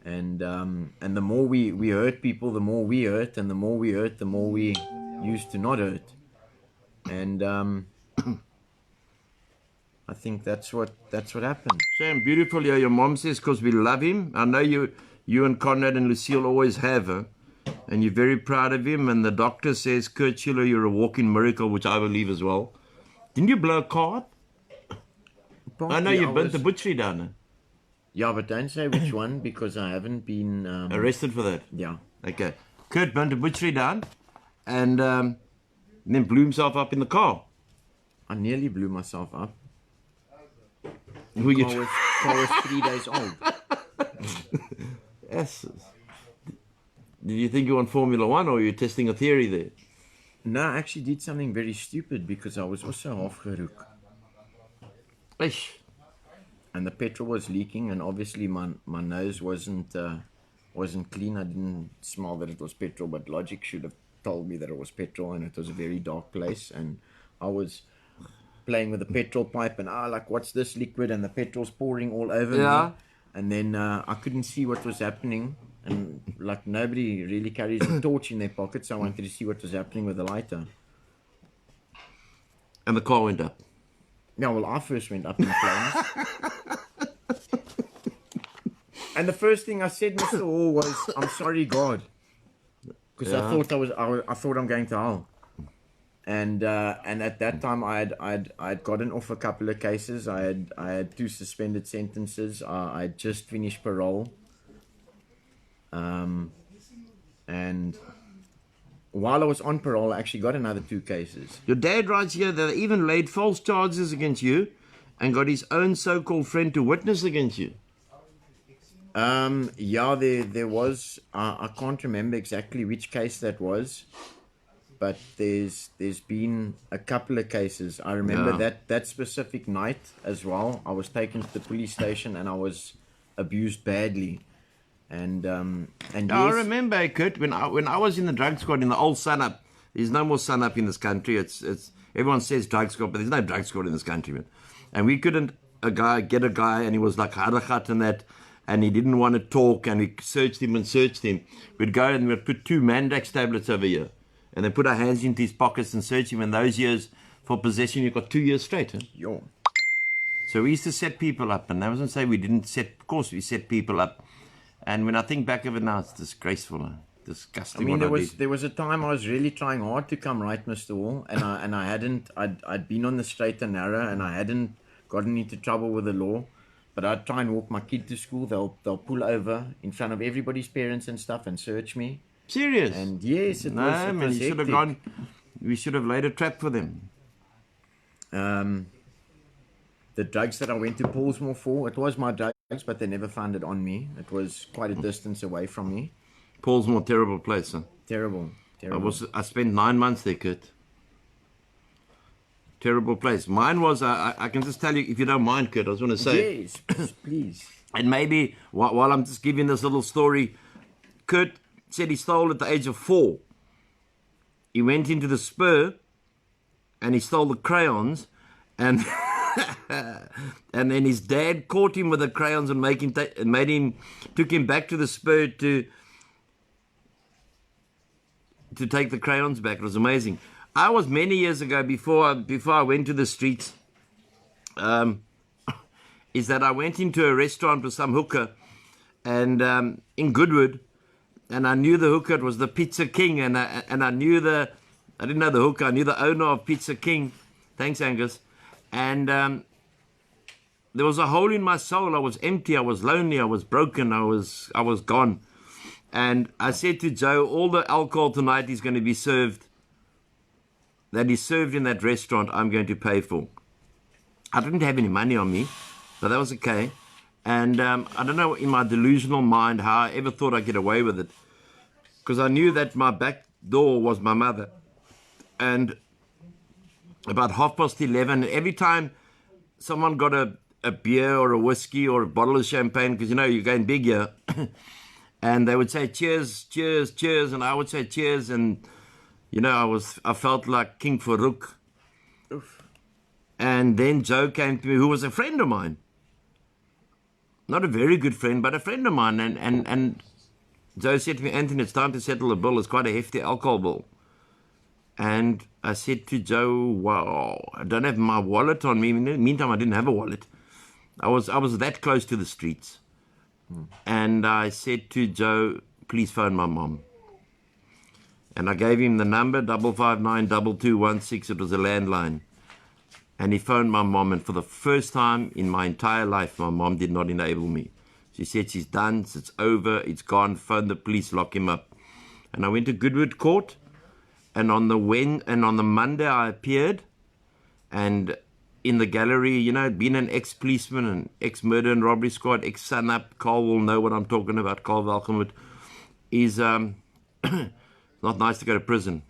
And the more we hurt people, the more we hurt, and the more we hurt, the more we used to not hurt. And I think that's what happened. Sam, beautiful. Yeah, your mom says because we love him. I know you and Conrad and Lucille always have her, and you're very proud of him. And the doctor says, Kurt Schuler, you're a walking miracle, which I believe as well. Didn't you blow a car up? I know you burnt the butchery down there. Yeah, but don't say which one because I haven't been Arrested for that? Yeah. Okay. Kurt burnt the butchery down and then blew himself up in the car. I nearly blew myself up. Who you Car was 3 days old. Yes. Did you think you were on Formula One or were you testing a theory there? No, I actually did something very stupid because I was also half gerook. Eish. And the petrol was leaking, and obviously my nose wasn't clean. I didn't smell that it was petrol, but logic should have told me that it was petrol, and it was a very dark place. And I was playing with the petrol pipe, and like, what's this liquid? And the petrol's pouring all over me. And then I couldn't see what was happening, and like nobody really carries a torch in their pocket, so I wanted to see what was happening with the lighter. And the car went up. Yeah, well, I first went up in flames. And the first thing I said, Mr. Hall, was, "I'm sorry, God," because I thought I'm going to hell. And at that time, I'd gotten off a couple of cases. I had 2 suspended sentences. I had just finished parole. And while I was on parole, I actually got another 2 cases. Your dad writes here that they even laid false charges against you and got his own so-called friend to witness against you. Yeah, there was. I can't remember exactly which case that was, but there's been a couple of cases. I remember that specific night as well. I was taken to the police station and I was abused badly. And yes, I remember, Kurt, when I was in the drug squad in the old Sun Up. There's no more Sun Up in this country. It's everyone says drug squad, but there's no drug squad in this country, man. And we couldn't get a guy, and he was like harakat and that, and he didn't want to talk, and we searched him. We'd go and we'd put 2 Mandrax tablets over here, and then put our hands into his pockets and search him. And those years for possession, you got 2 years straight. Huh? Yo. So we used to set people up, and I wasn't saying we didn't set. Of course, we set people up. And when I think back of it now, it's disgraceful, disgusting. I mean, there was a time I was really trying hard to come right, Mr. Wall, and I'd been on the straight and narrow, and I hadn't gotten into trouble with the law. But I'd try and walk my kid to school. They'll pull over in front of everybody's parents and stuff and search me. Serious? And yes, it was. You should have gone. We should have laid a trap for them. The drugs that I went to Paulsmore for, it was my drugs, but they never found it on me. It was quite a distance away from me. Paulsmore, terrible place, huh? Terrible. I spent 9 months there, Kurt. Terrible place. Mine was, I can just tell you, if you don't mind, Kurt, I just want to say. Yes, please. And maybe, while I'm just giving this little story, Kurt said he stole at the age of 4. He went into the Spur, and he stole the crayons, and and then his dad caught him with the crayons and took him back to the Spur to take the crayons back. It was amazing. I was many years ago before I went to the streets, and is that I went into a restaurant with some hooker and in Goodwood, and I knew the hooker. It was the Pizza King, and I knew I didn't know the hooker, I knew the owner of Pizza King. Thanks, Angus. And there was a hole in my soul. I was empty, I was lonely, I was broken, I was gone. And I said to Joe, all the alcohol tonight is going to be served, that is served in that restaurant, I'm going to pay for. I didn't have any money on me, but that was okay. And I don't know, in my delusional mind, how I ever thought I'd get away with it. Because I knew that my back door was my mother. And about 11:30, every time someone got a beer or a whiskey or a bottle of champagne, because, you know, you're going big here, and they would say, cheers, cheers, cheers, and I would say cheers, and, you know, I felt like King Farouk. And then Joe came to me, who was a friend of mine. Not a very good friend, but a friend of mine. And Joe said to me, Anthony, it's time to settle the bill. It's quite a hefty alcohol bill. And I said to Joe, wow, I don't have my wallet on me. In the meantime, I didn't have a wallet. I was that close to the streets. And I said to Joe, please phone my mom. And I gave him the number, 559-2216. It was a landline. And he phoned my mom, and for the first time in my entire life, my mom did not enable me. She said, she's done, it's over, it's gone, phone the police, lock him up. And I went to Goodwood Court, and on the Monday I appeared, and in the gallery, you know, being an ex-policeman, an ex-murder and robbery squad, ex-sun-up, Carl will know what I'm talking about, Carl Welcome, is not nice to go to prison.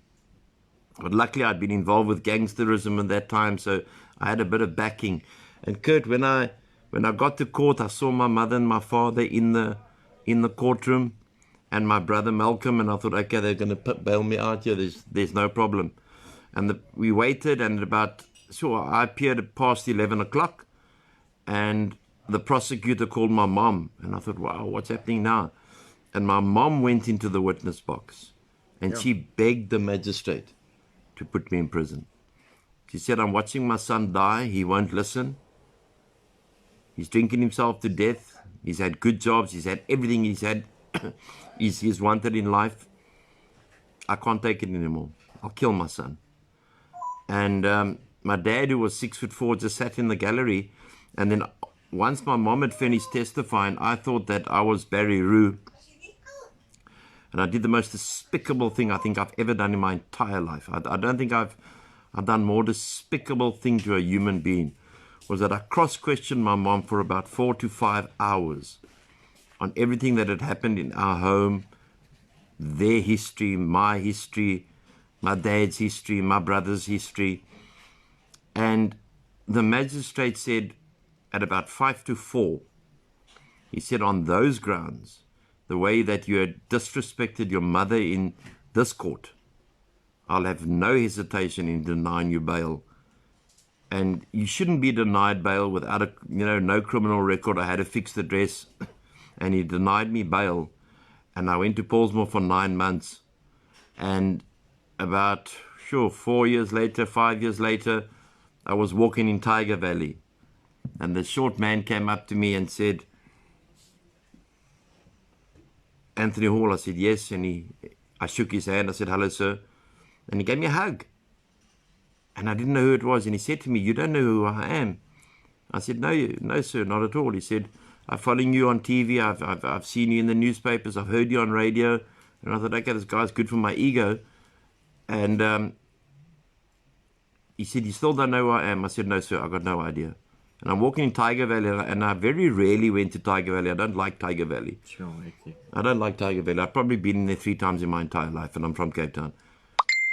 But luckily I'd been involved with gangsterism at that time, so I had a bit of backing. And Kurt, when I got to court, I saw my mother and my father in the courtroom, and my brother Malcolm, and I thought, okay, they're going to bail me out here. There's no problem. And we waited, and I appeared at past 11 o'clock, and the prosecutor called my mom, and I thought, wow, what's happening now? And my mom went into the witness box, and she begged the magistrate to put me in prison. She said, I'm watching my son die. He won't listen. He's drinking himself to death. He's had good jobs. He's had everything he's wanted in life. I can't take it anymore. I'll kill my son. And my dad, who was 6'4", just sat in the gallery. And then once my mom had finished testifying, I thought that I was Barry Roo. And I did the most despicable thing I think I've ever done in my entire life. I don't think I've done more despicable thing to a human being. Was that I cross-questioned my mom for about 4 to 5 hours on everything that had happened in our home, their history, my dad's history, my brother's history. And the magistrate said at about 5 to 4, he said, on those grounds, the way that you had disrespected your mother in this court, I'll have no hesitation in denying you bail. And you shouldn't be denied bail without no criminal record. I had a fixed address, and he denied me bail. And I went to Paulsmoor for 9 months. And about 5 years later, I was walking in Tiger Valley, and the short man came up to me and said, Anthony Hall. I said, yes. And I shook his hand. I said, hello, sir. And he gave me a hug. And I didn't know who it was. And he said to me, you don't know who I am? I said, no, sir, not at all. He said, I'm following you on TV. I've seen you in the newspapers. I've heard you on radio. And I thought, okay, this guy's good for my ego. And he said, you still don't know who I am? I said, no, sir, I got no idea. And I'm walking in Tiger Valley, and I very rarely went to Tiger Valley. I don't like Tiger Valley. Sure, okay. I don't like Tiger Valley. I've probably been there 3 times in my entire life, and I'm from Cape Town.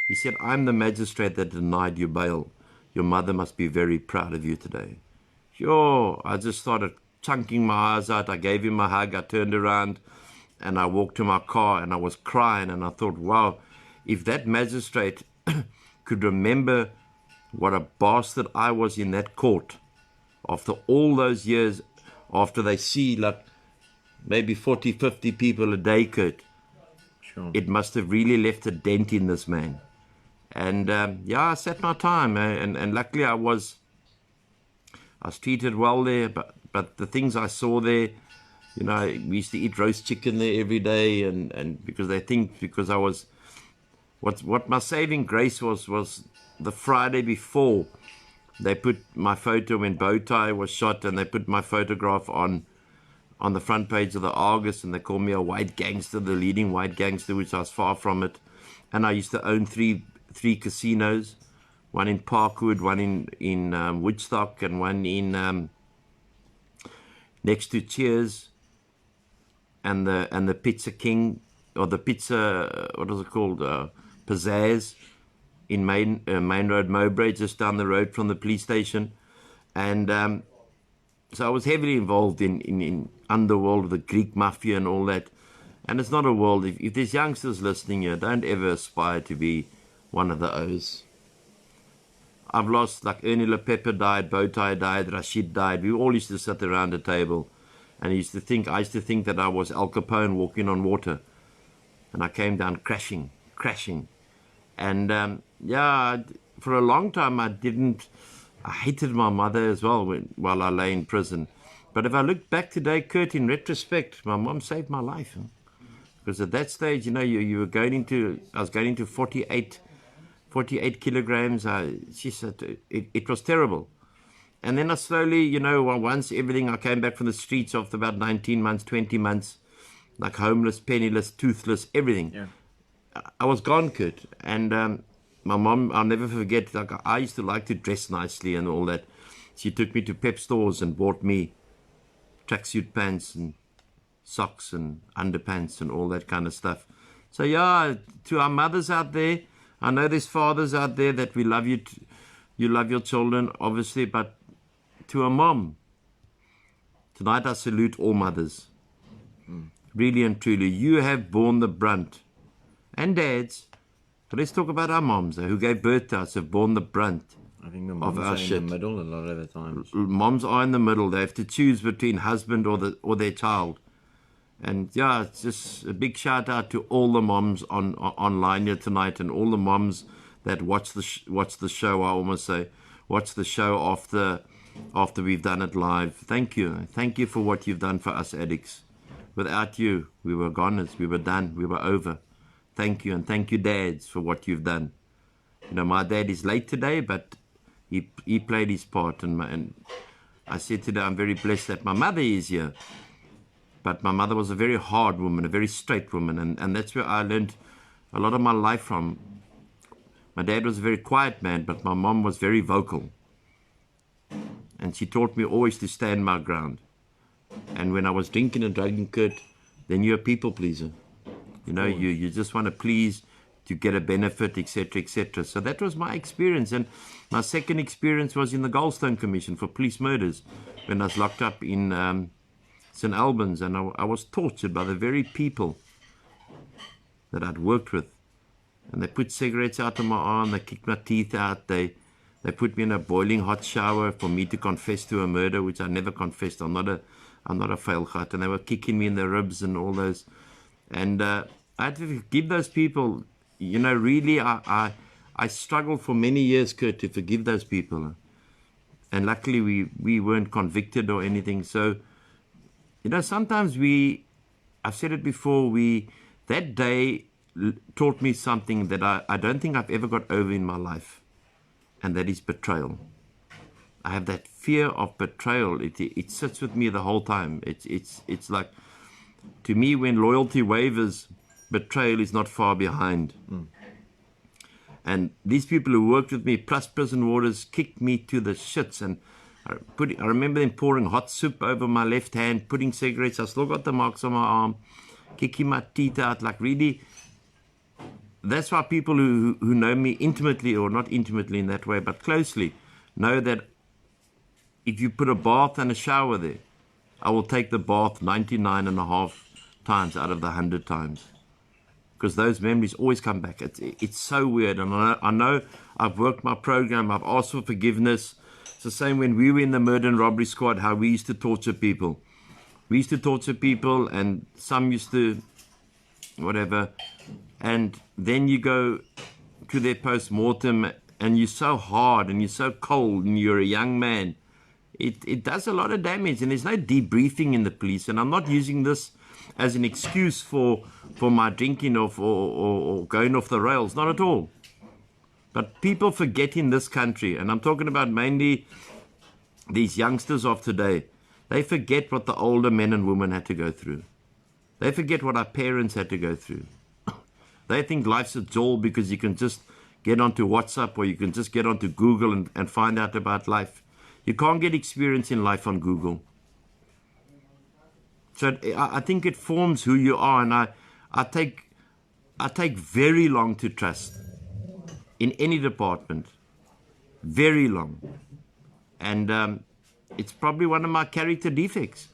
He said, I'm the magistrate that denied you bail. Your mother must be very proud of you today. Sure, I just started chunking my eyes out. I gave him a hug. I turned around, and I walked to my car, and I was crying, and I thought, wow, if that magistrate could remember what a bastard I was in that court, after all those years, after they see like maybe 40, 50 people a day, Kurt, Sure. It must have really left a dent in this man. And I sat my time, and luckily I was treated well there, but but the things I saw there, you know, we used to eat roast chicken there every day, and because they think because I was, what my saving grace was the Friday before, they put my photo when Bowtie was shot, and they put my photograph on the front page of the Argus, and they called me a white gangster, the leading white gangster, which I was far from it. And I used to own three casinos, one in Parkwood, one in Woodstock, and one in next to Cheers, and the Pizza King, or the Pizza, what is it called, Pizzazz, in Main Road, Mowbray, just down the road from the police station. And so I was heavily involved in underworld of the Greek mafia and all that. And it's not a world, if there's youngsters listening here, don't ever aspire to be one of those. I've lost, like Ernie LePepper died, Bowtie died, Rashid died. We all used to sit around a table, and I used to think that I was Al Capone walking on water. And I came down crashing. And yeah, for a long time I hated my mother as well while I lay in prison. But if I look back today, Kurt, in retrospect, my mom saved my life. Huh? Because at that stage, you know, I was going into 48 kilograms. She said it was terrible. And then I slowly, you know, once everything, I came back from the streets after about 19 months, 20 months, like homeless, penniless, toothless, everything. Yeah. I was gone, Kurt. And my mom, I'll never forget, like I used to like to dress nicely and all that. She took me to Pep stores and bought me tracksuit pants and socks and underpants and all that kind of stuff. So yeah, to our mothers out there, I know there's fathers out there that we love you. You love your children, obviously, but to a mom, tonight I salute all mothers. Really and truly, you have borne the brunt. And dads, but let's talk about our moms, who gave birth to us, have borne the brunt. I think the Of moms our are shit. in the middle a lot of the times. Moms are in the middle. They have to choose between husband or their child. And yeah, it's just a big shout out to all the moms online here tonight, and all the moms that watch the show. I almost say watch the show after we've done it live. Thank you for what you've done for us addicts. Without you, we were goners. We were done. We were over. Thank you, and thank you, dads, for what you've done. You know, my dad is late today, but he played his part, and I said today I'm very blessed that my mother is here. But my mother was a very hard woman, a very straight woman, and that's where I learned a lot of my life from. My dad was a very quiet man, but my mom was very vocal. And she taught me always to stand my ground. And when I was drinking and drugging, Kurt, then you're a people pleaser. You know, you just want to please to get a benefit, etc., etc. So that was my experience. And my second experience was in the Goldstone Commission for police murders, when I was locked up in St. Albans, and I was tortured by the very people that I'd worked with. And they put cigarettes out of my arm, they kicked my teeth out, they put me in a boiling hot shower for me to confess to a murder, which I never confessed. I'm not a fail cut. And they were kicking me in the ribs and all those. And I had to forgive those people. You know, really, I struggled for many years, Kurt, to forgive those people. And luckily we weren't convicted or anything. So, you know, sometimes I've said it before, that day taught me something that I don't think I've ever got over in my life. And that is betrayal. I have that fear of betrayal. It sits with me the whole time. It's like, to me, when loyalty wavers, betrayal is not far behind. And these people who worked with me, plus prison warders, kicked me to the shits. And I remember them pouring hot soup over my left hand, putting cigarettes. I still got the marks on my arm, kicking my teeth out. Like, really, that's why people who know me intimately, or not intimately in that way, but closely, know that if you put a bath and a shower there, I will take the bath 99.5 times out of the 100 times. Because those memories always come back. It's so weird. And I know I've worked my program. I've asked for forgiveness. It's the same when we were in the murder and robbery squad, how we used to torture people. We used to torture people, and some used to whatever. And then you go to their post-mortem, and you're so hard and you're so cold, and you're a young man it does a lot of damage, and there's no debriefing in the police. And I'm not using this as an excuse for my drinking or going off the rails, not at all. But people forget in this country, and I'm talking about mainly these youngsters of today, they forget what the older men and women had to go through. They forget what our parents had to go through. They think life's a jolt because you can just get onto WhatsApp or you can just get onto Google and find out about life. You can't get experience in life on Google. So I think it forms who you are, and I take very long to trust in any department. Very long. And it's probably one of my character defects.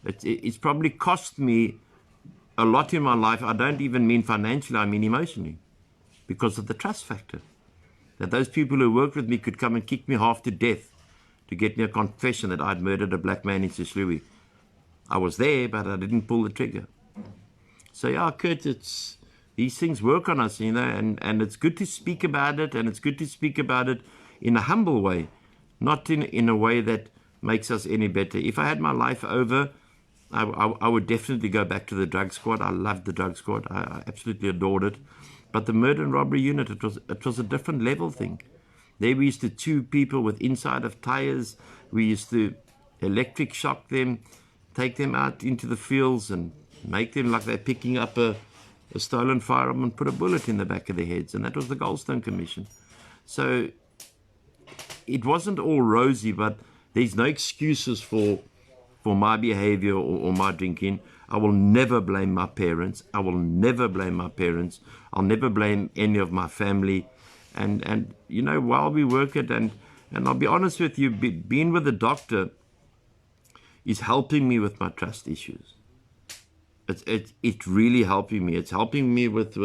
It's probably cost me a lot in my life. I don't even mean financially, I mean emotionally, because of the trust factor. That those people who worked with me could come and kick me half to death to get me a confession that I'd murdered a black man in Schuler. I was there, but I didn't pull the trigger. So yeah, Kurt, these things work on us, and it's good to speak about it, and it's good to speak about it in a humble way, not in a way that makes us any better. If I had my life over, I would definitely go back to the drug squad. I loved the drug squad. I absolutely adored it. But the murder and robbery unit, it was a different level thing. There we used to chew people with inside of tires. We used to electric shock them, take them out into the fields and make them like they're picking up a stolen firearm and put a bullet in the back of their heads. And that was the Goldstone Commission. So it wasn't all rosy, but there's no excuses for my behavior or my drinking. I will never blame my parents. I will never blame my parents. I'll never blame any of my family. And while we work it, and I'll be honest with you, being with a doctor is helping me with my trust issues. It's really helping me. It's helping me with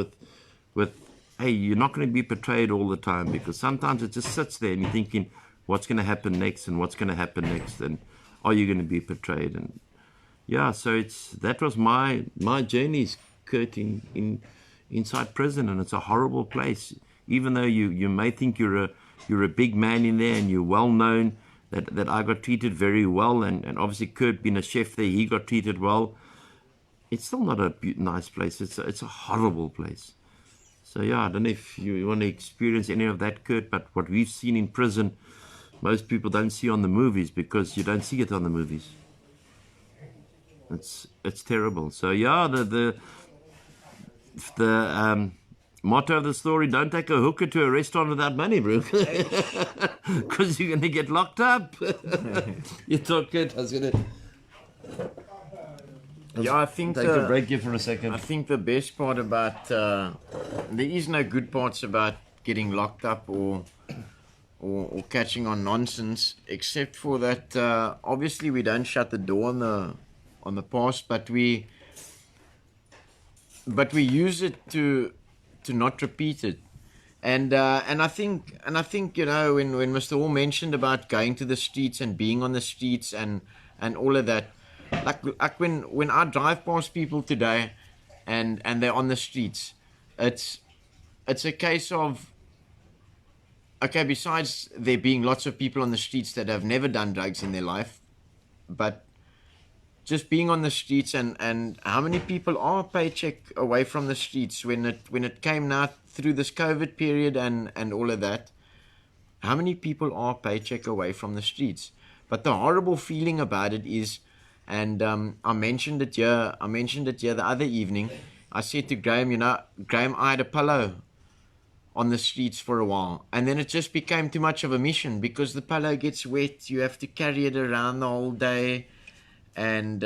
hey, you're not going to be betrayed all the time, because sometimes it just sits there and you're thinking, what's going to happen next, and what's going to happen next, and are you going to be betrayed? And yeah, so that was my journeys, Kurt, inside prison, and it's a horrible place. Even though you may think you're a big man in there and you're well known, that I got treated very well, and obviously Kurt being a chef there, he got treated well. It's still not a nice place. It's a horrible place. So yeah, I don't know if you want to experience any of that, Kurt, but what we've seen in prison, most people don't see on the movies, because you don't see it on the movies. It's terrible. So yeah, the motto of the story: don't take a hooker to a restaurant without money, bro, because you're gonna get locked up. You thought, Kurt, I was gonna. Yeah, I think Take a break here for a second. I think the best part about there is no good parts about getting locked up or catching on nonsense, except for that. Obviously, we don't shut the door on the past, but we use it to not repeat it. And I think when Mr. Hall mentioned about going to the streets and being on the streets and all of that, like when I drive past people today and they're on the streets, it's a case of, okay, besides there being lots of people on the streets that have never done drugs in their life, but just being on the streets, and how many people are paycheck away from the streets when it came now through this COVID period and all of that, how many people are paycheck away from the streets? But the horrible feeling about it is, and I mentioned it here the other evening, I said to Graham, Graham, I had a pillow on the streets for a while, and then it just became too much of a mission, because the pillow gets wet, you have to carry it around the whole day, and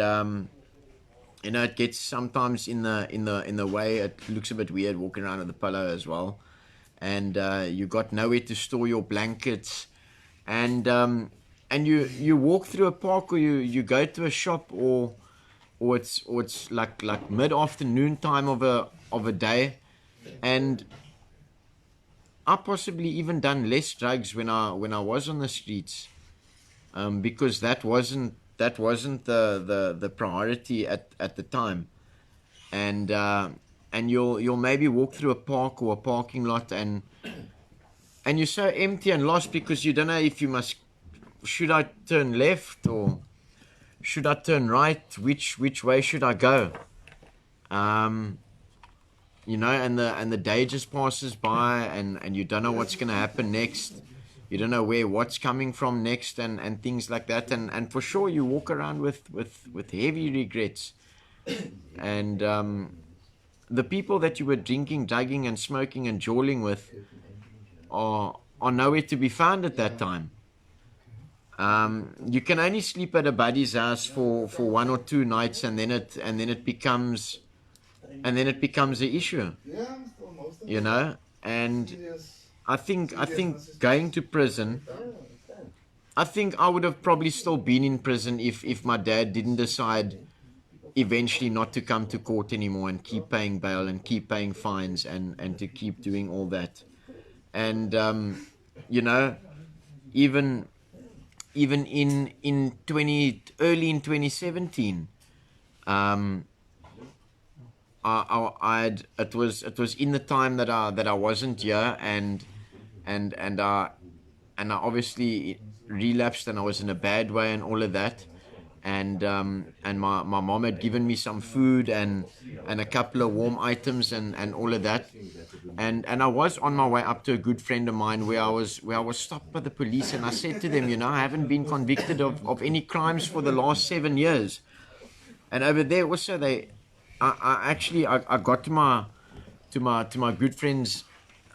it gets sometimes in the way. It looks a bit weird walking around with the pillow as well, and you got nowhere to store your blankets, and you walk through a park, or you go to a shop, or it's like mid-afternoon time of a day, and I possibly even done less drugs when I was on the streets, because that wasn't the priority at the time, and you'll maybe walk through a park or a parking lot, and you're so empty and lost, because you don't know if you must should I turn left or should I turn right? Which way should I go? You know, and the day just passes by, and you don't know what's going to happen next. You don't know what's coming from next, and things like that. And for sure, you walk around with heavy regrets. And the people that you were drinking, drugging, and smoking and jawling with are nowhere to be found at that time. You can only sleep at a buddy's house for 1 or 2 nights, and then it becomes an issue, you know. And I think going to prison, I think I would have probably still been in prison if my dad didn't decide eventually not to come to court anymore and keep paying bail and keep paying fines and to keep doing all that. And you know, even in early in 2017, it was in the time that I wasn't here, and I obviously relapsed, and I was in a bad way and all of that. And my mom had given me some food and a couple of warm items and all of that. And I was on my way up to a good friend of mine where I was stopped by the police, and I said to them, you know, I haven't been convicted of any crimes for the last 7 years. And over there also I got to my good friend's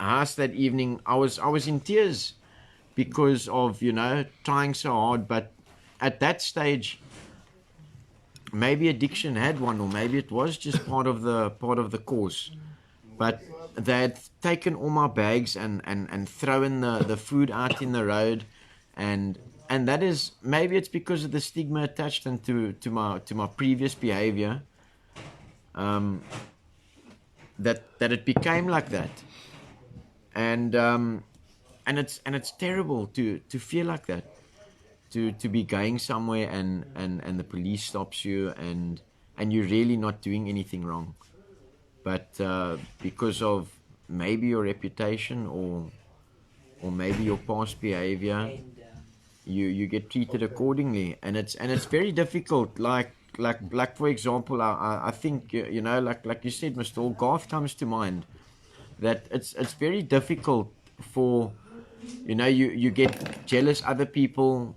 house that evening. I was in tears because of, you know, trying so hard, but at that stage maybe addiction had won, or maybe it was just part of the course. But they had taken all my bags and thrown the food out in the road, and that is, maybe it's because of the stigma attached to my previous behavior, that it became like that. And it's terrible to feel like that, to be going somewhere and the police stops you and you're really not doing anything wrong, but because of maybe your reputation or maybe your past behavior, you get treated accordingly. And it's very difficult. Like for example, I think, you know, like you said, Mr. Hall, Garth comes to mind, that it's very difficult for, you know, you get jealous other people,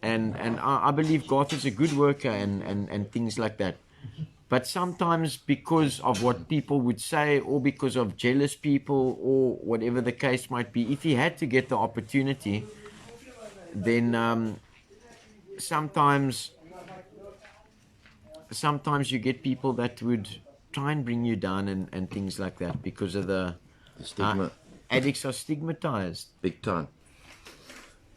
and I believe Garth is a good worker and things like that. But sometimes, because of what people would say, or because of jealous people, or whatever the case might be, if he had to get the opportunity, then sometimes you get people that would try and bring you down and things like that, because of the stigma. Addicts are stigmatized. Big time.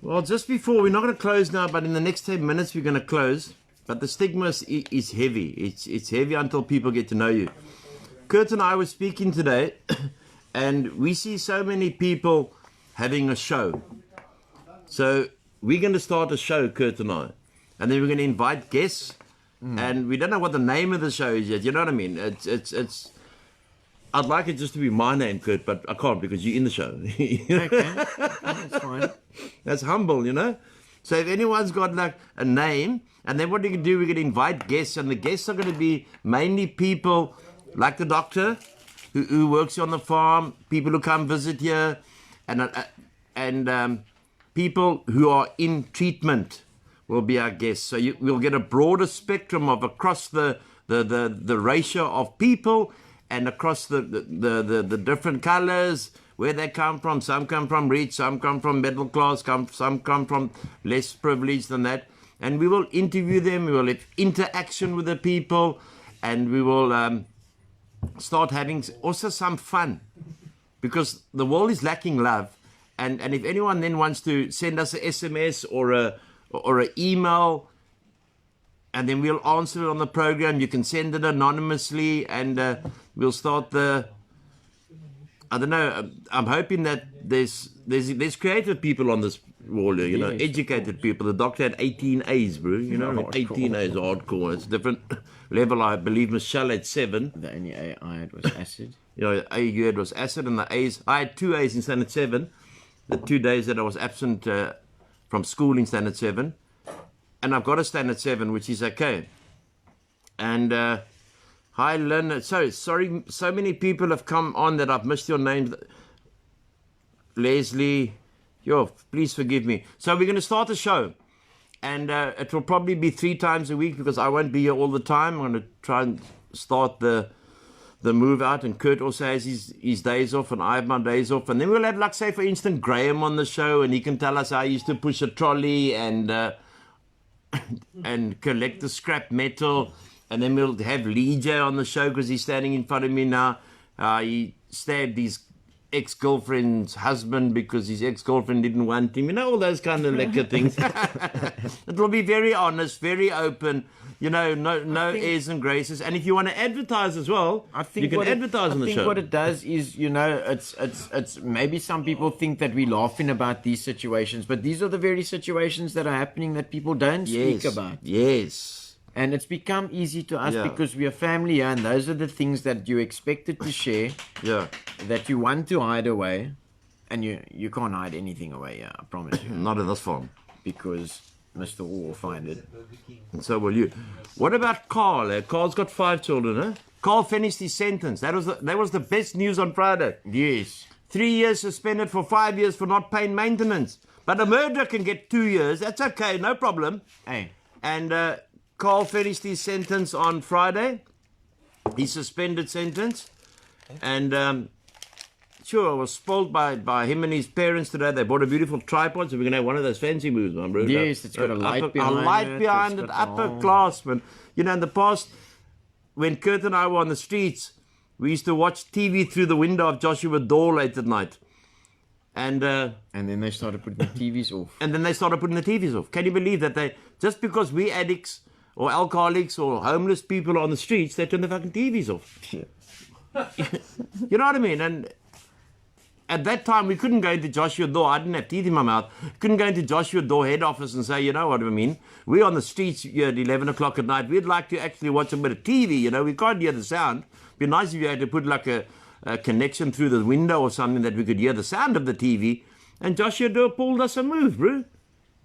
Well, just before, we're not going to close now, but in the next 10 minutes we're going to close. But the stigma is heavy. It's heavy until people get to know you. Kurt and I were speaking today, and we see so many people having a show. So we're going to start a show, Kurt and I, and then we're going to invite guests, and we don't know what the name of the show is yet. You know what I mean? It's. I'd like it just to be my name, Kurt, but I can't because you're in the show. Okay, that's fine. That's humble, you know. So if anyone's got like a name, and then what we can do, we can invite guests, and the guests are going to be mainly people like the doctor who works on the farm, people who come visit here, and people who are in treatment will be our guests. So we'll get a broader spectrum of across the ratio of people, and across the different colors, where they come from. Some come from rich, some come from middle class, some come from less privileged than that. And we will interview them, we will have interaction with the people, and we will start having also some fun, because the world is lacking love. And if anyone then wants to send us an SMS or an email, and then we'll answer it on the program, you can send it anonymously, and we'll start I don't know, I'm hoping that there's creative people on this wall here, you know, educated people. The doctor had 18 A's, bro, you know, 18 A's, hardcore. It's a different level. I believe Michelle had 7. The only A I had was acid. You know, A you had was acid, and the A's, I had 2 A's instead of 7. The 2 days that I was absent from school in standard 7. And I've got a standard 7, which is okay. And hi, Lynn. Sorry, so many people have come on that I've missed your name. Leslie, please forgive me. So we're going to start the show. And it will probably be 3 times a week because I won't be here all the time. I'm going to try and start the move out. And Kurt also has his days off and I have my days off. And then we'll have, like, say, for instance, Graham on the show. And he can tell us how he used to push a trolley and collect the scrap metal. And then we'll have Lee J on the show because he's standing in front of me now. He stabbed his ex-girlfriend's husband because his ex-girlfriend didn't want him. You know, all those kind of lekker things. It will be very honest, very open. You know, no airs and graces. And if you want to advertise as well, you can advertise on the show. I think what it does is, you know, it's maybe some people think that we're laughing about these situations, but these are the very situations that are happening that people don't speak about. Yes. And it's become easy to us because we are family here, and those are the things that you expected to share, that you want to hide away, and you can't hide anything away here, I promise you. Not in this farm. Because Mr. Wall will find it. And so will you. What about Carl? Carl's got 5 children, huh? Carl finished his sentence. That was the best news on Friday. Yes. 3 years suspended for 5 years for not paying maintenance. But a murderer can get 2 years. That's okay, no problem. Hey. And Carl finished his sentence on Friday. His suspended sentence. And I was spoiled by him and his parents today. They bought a beautiful tripod, so we're going to have one of those fancy moves, man, bro. Yes, it's got a light behind it. A light behind it, upper class, man. You know, in the past, when Kurt and I were on the streets, we used to watch TV through the window of Joshua Door late at night. And then they started putting the TVs off. Can you believe that just because we addicts or alcoholics or homeless people on the streets, they turn the fucking TVs off. You know what I mean? And at that time, we couldn't go into Joshua Door. I didn't have teeth in my mouth. Couldn't go into Joshua Door head office and say, you know what I mean? We're on the streets here at 11 o'clock at night. We'd like to actually watch a bit of TV, you know. We can't hear the sound. It'd be nice if you had to put like a connection through the window or something that we could hear the sound of the TV. And Joshua Door pulled us a move, bro.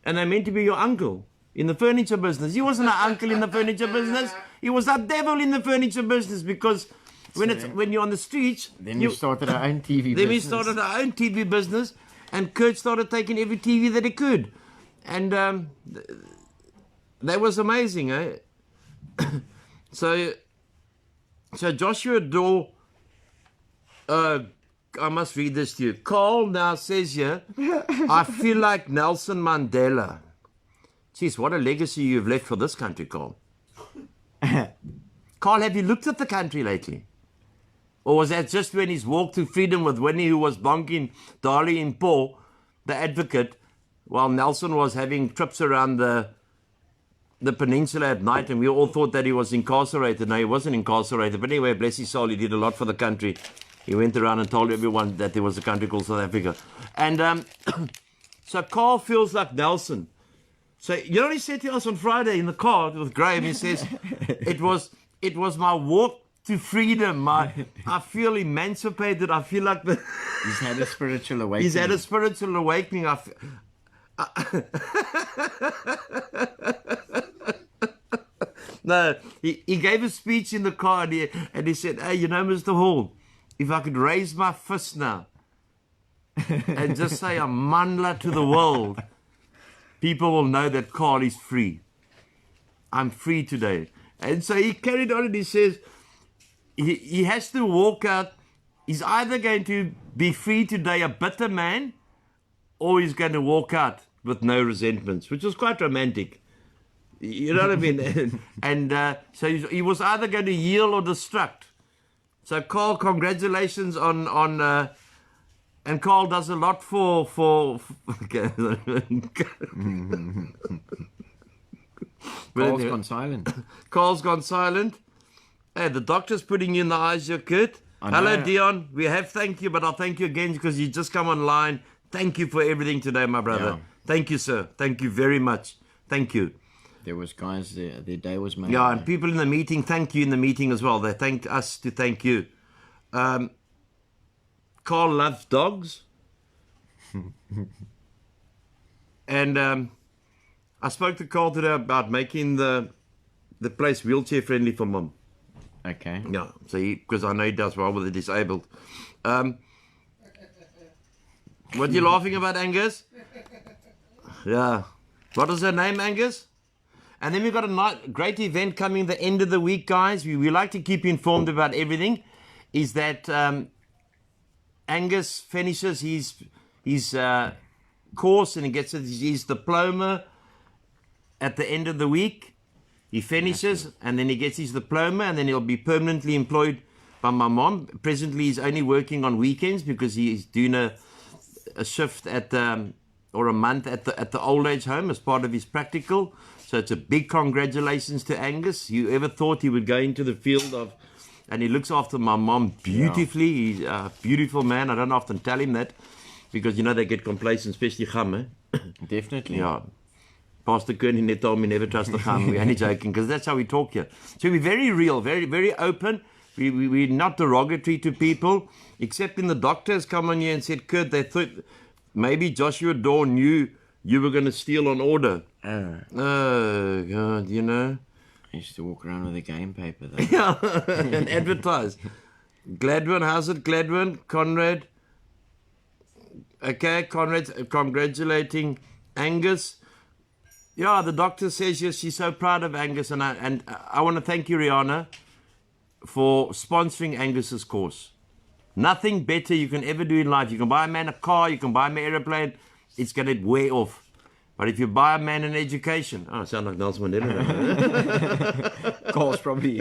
And they meant to be your uncle in the furniture business. He wasn't our uncle in the furniture business. He was our devil in the furniture business because when you're on the streets... Then we started our own TV business. Then we started our own TV business, and Kurt started taking every TV that he could. And that was amazing, eh? So Joshua Door... I must read this to you. Carl now says here, I feel like Nelson Mandela. Jeez, what a legacy you've left for this country, Carl. Carl, have you looked at the country lately? Or was that just when he's walked to freedom with Winnie, who was bonking Dali and Paul, the advocate, while Nelson was having trips around the peninsula at night, and we all thought that he was incarcerated. No, he wasn't incarcerated. But anyway, bless his soul, he did a lot for the country. He went around and told everyone that there was a country called South Africa. And so Carl feels like Nelson. So you know what he said to us on Friday in the car with Graham? He says, it was my walk to freedom. I feel emancipated. I feel like he's had a spiritual awakening. He's had a spiritual awakening. No, he gave a speech in the car and he said, hey, you know, Mr. Hall, if I could raise my fist now and just say a manla to the world, people will know that Carl is free. I'm free today. And so he carried on and he says, he has to walk out. He's either going to be free today, a bitter man, or he's going to walk out with no resentments, which was quite romantic. You know what I mean? And so he was either going to yield or destruct. So Carl, congratulations on and Carl does a lot for okay. Carl's gone silent. Carl's gone silent. Hey, the doctor's putting you in the eyes, your kid. Hello, Dion. We have thank you, but I'll thank you again because you just come online. Thank you for everything today, my brother. Yeah. Thank you, sir. Thank you very much. Thank you. There was guys there. Their day was made. Yeah, and people in the meeting, thank you in the meeting as well. They thanked us to thank you. Carl loves dogs. And I spoke to Carl today about making the place wheelchair friendly for Mom. Okay. Yeah, so because I know he does well with the disabled. What are you laughing about, Angus? Yeah. What is her name, Angus? And then we've got a great event coming the end of the week, guys. We like to keep you informed about everything. Is that Angus finishes his course and he gets his diploma at the end of the week. He finishes and then he gets his diploma and then he'll be permanently employed by my mom. Presently, he's only working on weekends because he's doing a shift at or a month at the old age home as part of his practical. So it's a big congratulations to Angus. You ever thought he would go into the field of, and he looks after my mom beautifully. Yeah. He's a beautiful man. I don't often tell him that because, you know, they get complacent, especially Cham, eh? Definitely. Yeah. Pastor Kearney net told me never trust the Cham. We're only joking because that's how we talk here. So we're very real, very, very open. We're not derogatory to people, except when the doctors come on here and said, Kurt, they thought maybe Joshua Daw knew you were going to steal on order. Oh, God, you know. I used to walk around with a game paper, though. Yeah, and advertise. Gladwin, how's it, Gladwin? Conrad? Okay, Conrad's congratulating Angus. Yeah, the doctor says yes, she's so proud of Angus. And I want to thank you, Rihanna, for sponsoring Angus's course. Nothing better you can ever do in life. You can buy a man a car, you can buy him an aeroplane, it's going to wear off. But if you buy a man an education, I sound like Nelson Mandela. Carl's probably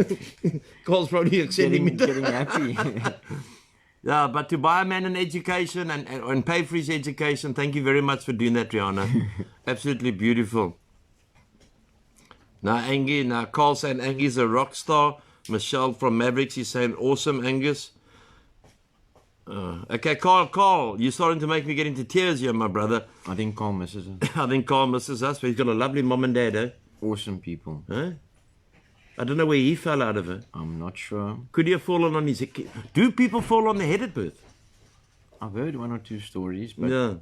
getting happy. Yeah, but to buy a man an education and pay for his education, thank you very much for doing that, Rihanna. Absolutely beautiful. Now, Carl saying Angie's a rock star. Michelle from Mavericks is saying, awesome, Angus. Okay, Carl, you're starting to make me get into tears here, my brother. I think Carl misses us. I think Carl misses us, but he's got a lovely mom and dad, eh? Awesome people. Huh? I don't know where he fell out of it. I'm not sure. Could he have fallen on his... Do people fall on their head at birth? I've heard one or two stories, but Yeah.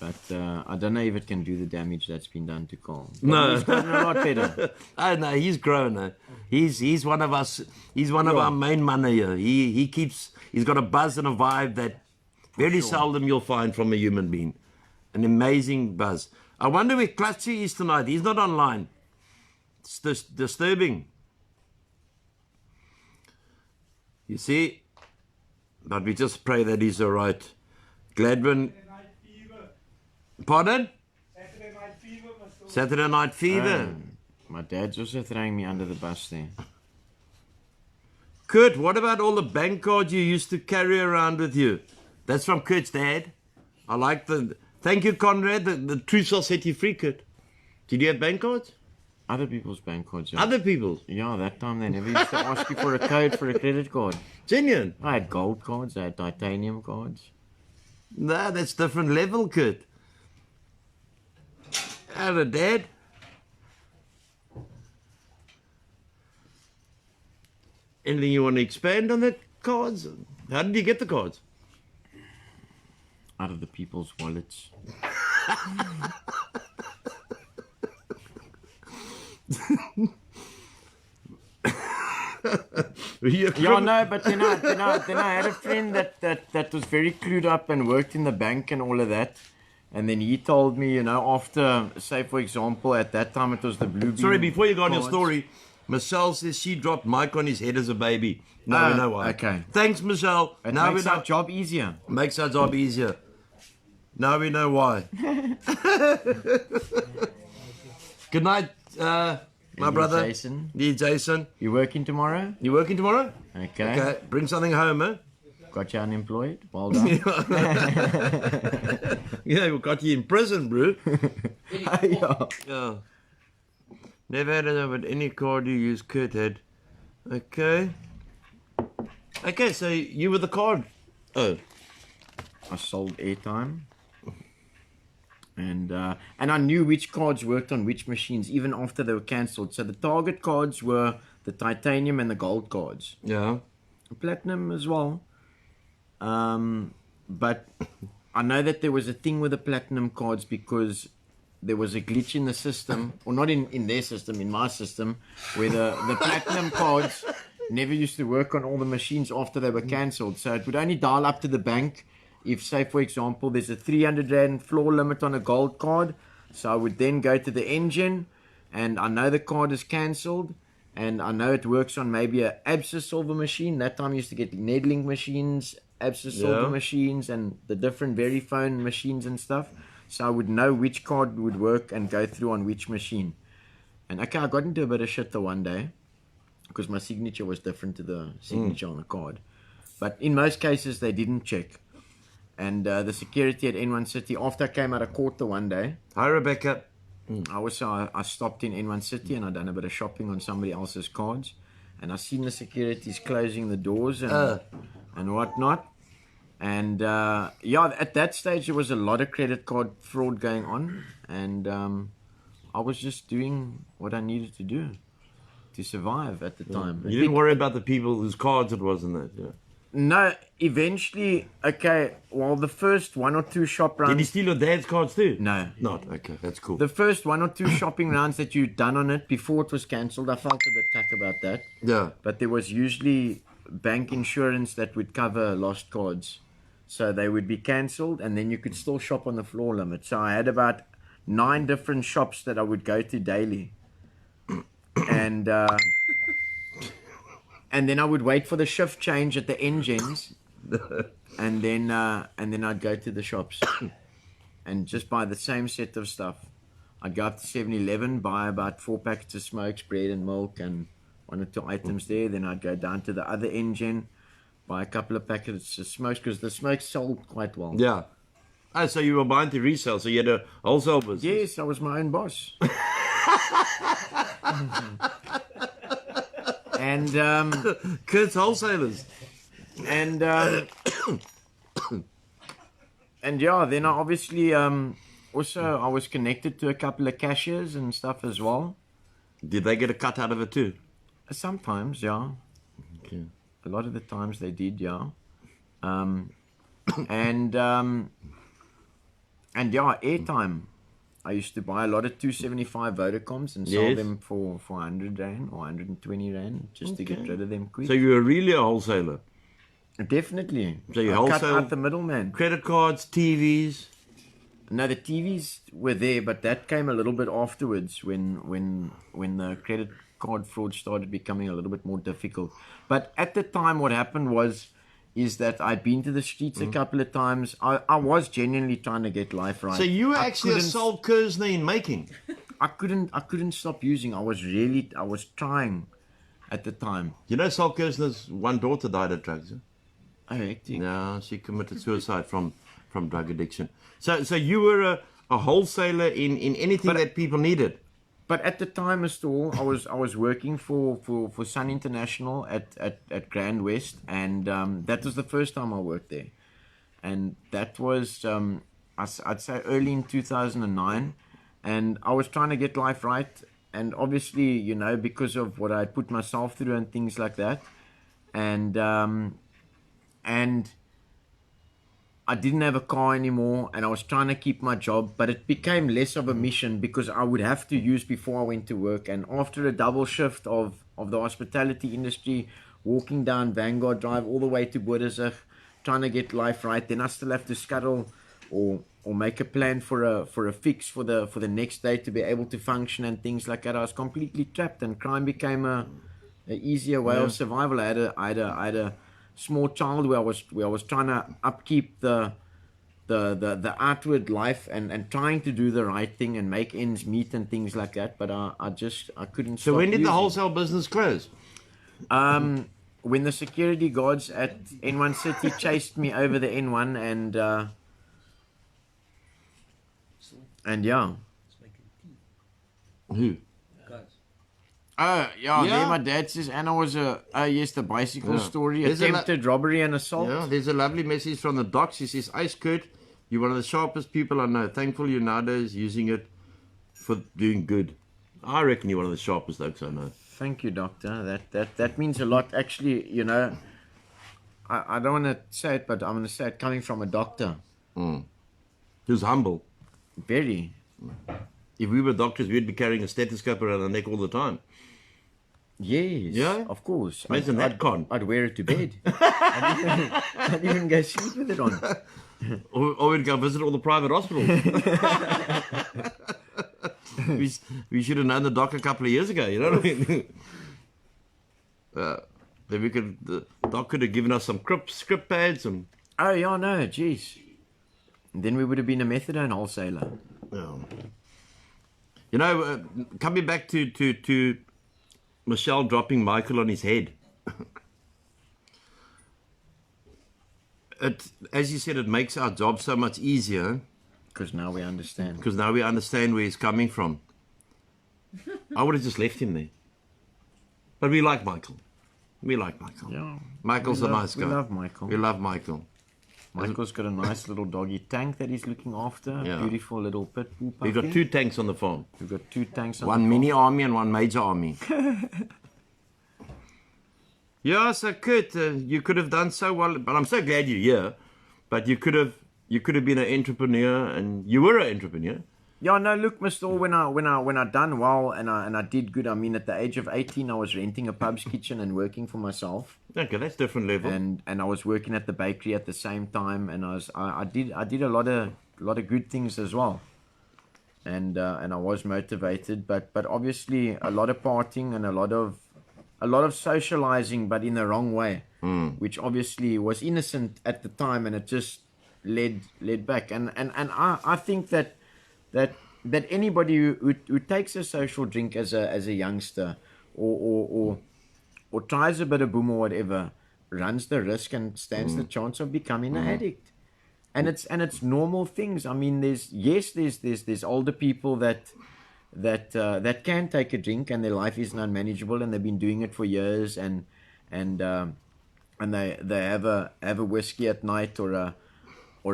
I don't know if it can do the damage that's been done to Carl. But No. he's gotten a lot better. Oh no, he's grown. He's one of us. He's one of our main man here. He's got a buzz and a vibe that very seldom you'll find from a human being. An amazing buzz. I wonder where Clutchy is tonight. He's not online. It's disturbing. You see? But we just pray that he's all right. Gladwin. Pardon? Saturday Night Fever. My dad's also throwing me under the bus there. Kurt, what about all the bank cards you used to carry around with you? That's from Kurt's dad. I like the... Thank you, Conrad. The truth shall set you free, Kurt. Did you have bank cards? Other people's bank cards. Yeah. Other people's? Yeah, that time they never used to ask you for a code for a credit card. Genuine? I had gold cards, I had titanium cards. No, that's different level, Kurt. And a dad? Anything you want to expand on the cards? How did you get the cards? Out of the people's wallets. Yeah, no, but then I had a friend that was very clued up and worked in the bank and all of that. And then he told me, you know, after, say for example, at that time it was the blue bean. Sorry, before you go on your cards. story, Michelle says she dropped Mike on his head as a baby. Now we know why. Okay. Thanks, Michelle. It Now makes we know. our job easier. Makes our job easier. Now we know why. Good night, my brother. Jason. Yeah, Jason. You working tomorrow? You working tomorrow? Okay. Okay. Bring something home, eh? Got you unemployed? Well done. Yeah, we got you in prison, bro. Yeah. Yeah. Never had it with any card you use, Kurt had. Okay. Okay, so you were the card. Oh. I sold airtime. And I knew which cards worked on which machines, even after they were cancelled. So the target cards were the titanium and the gold cards. Yeah. Platinum as well. But I know that there was a thing with the platinum cards because there was a glitch in the system, or not in their system, in my system, where the platinum cards never used to work on all the machines after they were cancelled. So it would only dial up to the bank if, say, for example, there's a 300 Rand floor limit on a gold card. So I would then go to the engine, and I know the card is cancelled, and I know it works on maybe a Absa silver machine. That time I used to get Nedlink machines, Absa silver machines, and the different Verifone machines and stuff. So I would know which card would work and go through on which machine. And okay, I got into a bit of shit the one day because my signature was different to the signature on the card. But in most cases, they didn't check. And the security at N1 City, after I came out of court the one day, Hi, Rebecca. I stopped in N1 City and I done a bit of shopping on somebody else's cards. And I seen the securities closing the doors and whatnot. And at that stage there was a lot of credit card fraud going on, and I was just doing what I needed to do to survive at the time. You didn't worry about the people whose cards it was in that. Yeah. No, eventually, okay, well, the first one or two shop runs... Did he steal your dad's cards too? No. Not? Okay, that's cool. The first one or two shopping rounds that you'd done on it before it was cancelled, I felt a bit cack about that. Yeah. But there was usually bank insurance that would cover lost cards. So they would be cancelled, and then you could still shop on the floor limit. So I had about 9 different shops that I would go to daily. And then I would wait for the shift change at the engines, and then I'd go to the shops and just buy the same set of stuff. I'd go up to 7-Eleven, buy about 4 packets of smokes, bread and milk, and 1 or 2 items there. Then I'd go down to the other engine, buy a couple of packets of smokes, because the smokes sold quite well. Yeah. Oh, so you were buying to resell, so you had a wholesale business? Yes, I was my own boss. And Kurt's wholesalers. and yeah, then I obviously also I was connected to a couple of cashiers and stuff as well. Did they get a cut out of it too? Sometimes, yeah. Okay. A lot of the times they did, yeah. And yeah, airtime. I used to buy a lot of 275 Vodacoms and sell them for 100 Rand or 120 Rand just to get rid of them quick. So you were really a wholesaler? Definitely. So you I wholesale cut out the middleman. credit cards, TVs? No, the TVs were there, but that came a little bit afterwards when the credit card fraud started becoming a little bit more difficult. But at the time, what happened is that I'd been to the streets a couple of times. I was genuinely trying to get life right. So you were I actually a couldn't- Saul Kersney in making? I couldn't stop using. I was trying at the time. You know Saul Kersney's one daughter died of drugs? Huh? Oh, hectic. No, she committed suicide from drug addiction. So you were a wholesaler in anything that people needed? But at the time, Mr. Hall, I was working for Sun International at Grand West, and that was the first time I worked there, and that was I'd say early in 2009, and I was trying to get life right, and obviously because of what I put myself through and things like that, and I didn't have a car anymore, and I was trying to keep my job, but it became less of a mission because I would have to use before I went to work. And after a double shift of the hospitality industry, walking down Vanguard Drive all the way to Boersig, trying to get life right, then I still have to scuttle or make a plan for a fix for the next day to be able to function and things like that. I was completely trapped, and crime became a easier way of survival. I had a small child where I was trying to upkeep the outward life and trying to do the right thing and make ends meet and things like that, but I couldn't So stop when did the using. wholesale business close? When the security guards at N1 City chased me over the N1 and yeah. Who? Oh, yeah, Yeah. there my dad says Anna was the bicycle story, There's a attempted robbery and assault. Yeah, there's a lovely message from the docs. He says, Ice Kurt, you're one of the sharpest people I know. Thankful you're nowadays using it for doing good. I reckon you're one of the sharpest dogs I know. Thank you, doctor. That means a lot. Actually, I don't want to say it, but I'm going to say it coming from a doctor. He was humble. Very. If we were doctors, we'd be carrying a stethoscope around our neck all the time. Yes. Yeah? Of course. Imagine that con. I'd wear it to bed. I'd even go sleep with it on. Or we'd go visit all the private hospitals. we should have known the doc a couple of years ago, you know what I mean? Then the doc could have given us some script pads and... Oh, yeah, no, jeez. Then we would have been a methadone wholesaler. You know, coming back to Michelle dropping Michael on his head. As you said, it makes our job so much easier. Because now we understand. Because now we understand where he's coming from. I would have just left him there. But we like Michael. We like Michael. Yeah. Michael's a nice guy. We love Michael. We love Michael. Michael's got a nice little doggy tank that he's looking after. Yeah. Beautiful little pit bull puppy. We've got 2 tanks on the farm. We've got 2 tanks on One the mini army and one major army. Yeah, so Kurt, you could have done so well, but I'm so glad you're here. But you could have been an entrepreneur, and you were an entrepreneur. Yeah, no, look, Mr. All, when I done well and I did good, I mean, at the age of 18, I was renting a pub's kitchen and working for myself. Okay, that's different level. And I was working at the bakery at the same time, and I did a lot of good things as well. And I was motivated, but obviously a lot of partying and a lot of socializing, but in the wrong way, which obviously was innocent at the time, and it just led back. And I think that anybody who takes a social drink as a youngster or tries a bit of boom or whatever runs the risk and stands the chance of becoming an addict. And it's normal things. I mean, there's older people that can take a drink and their life is unmanageable and they've been doing it for years and they have a whiskey at night or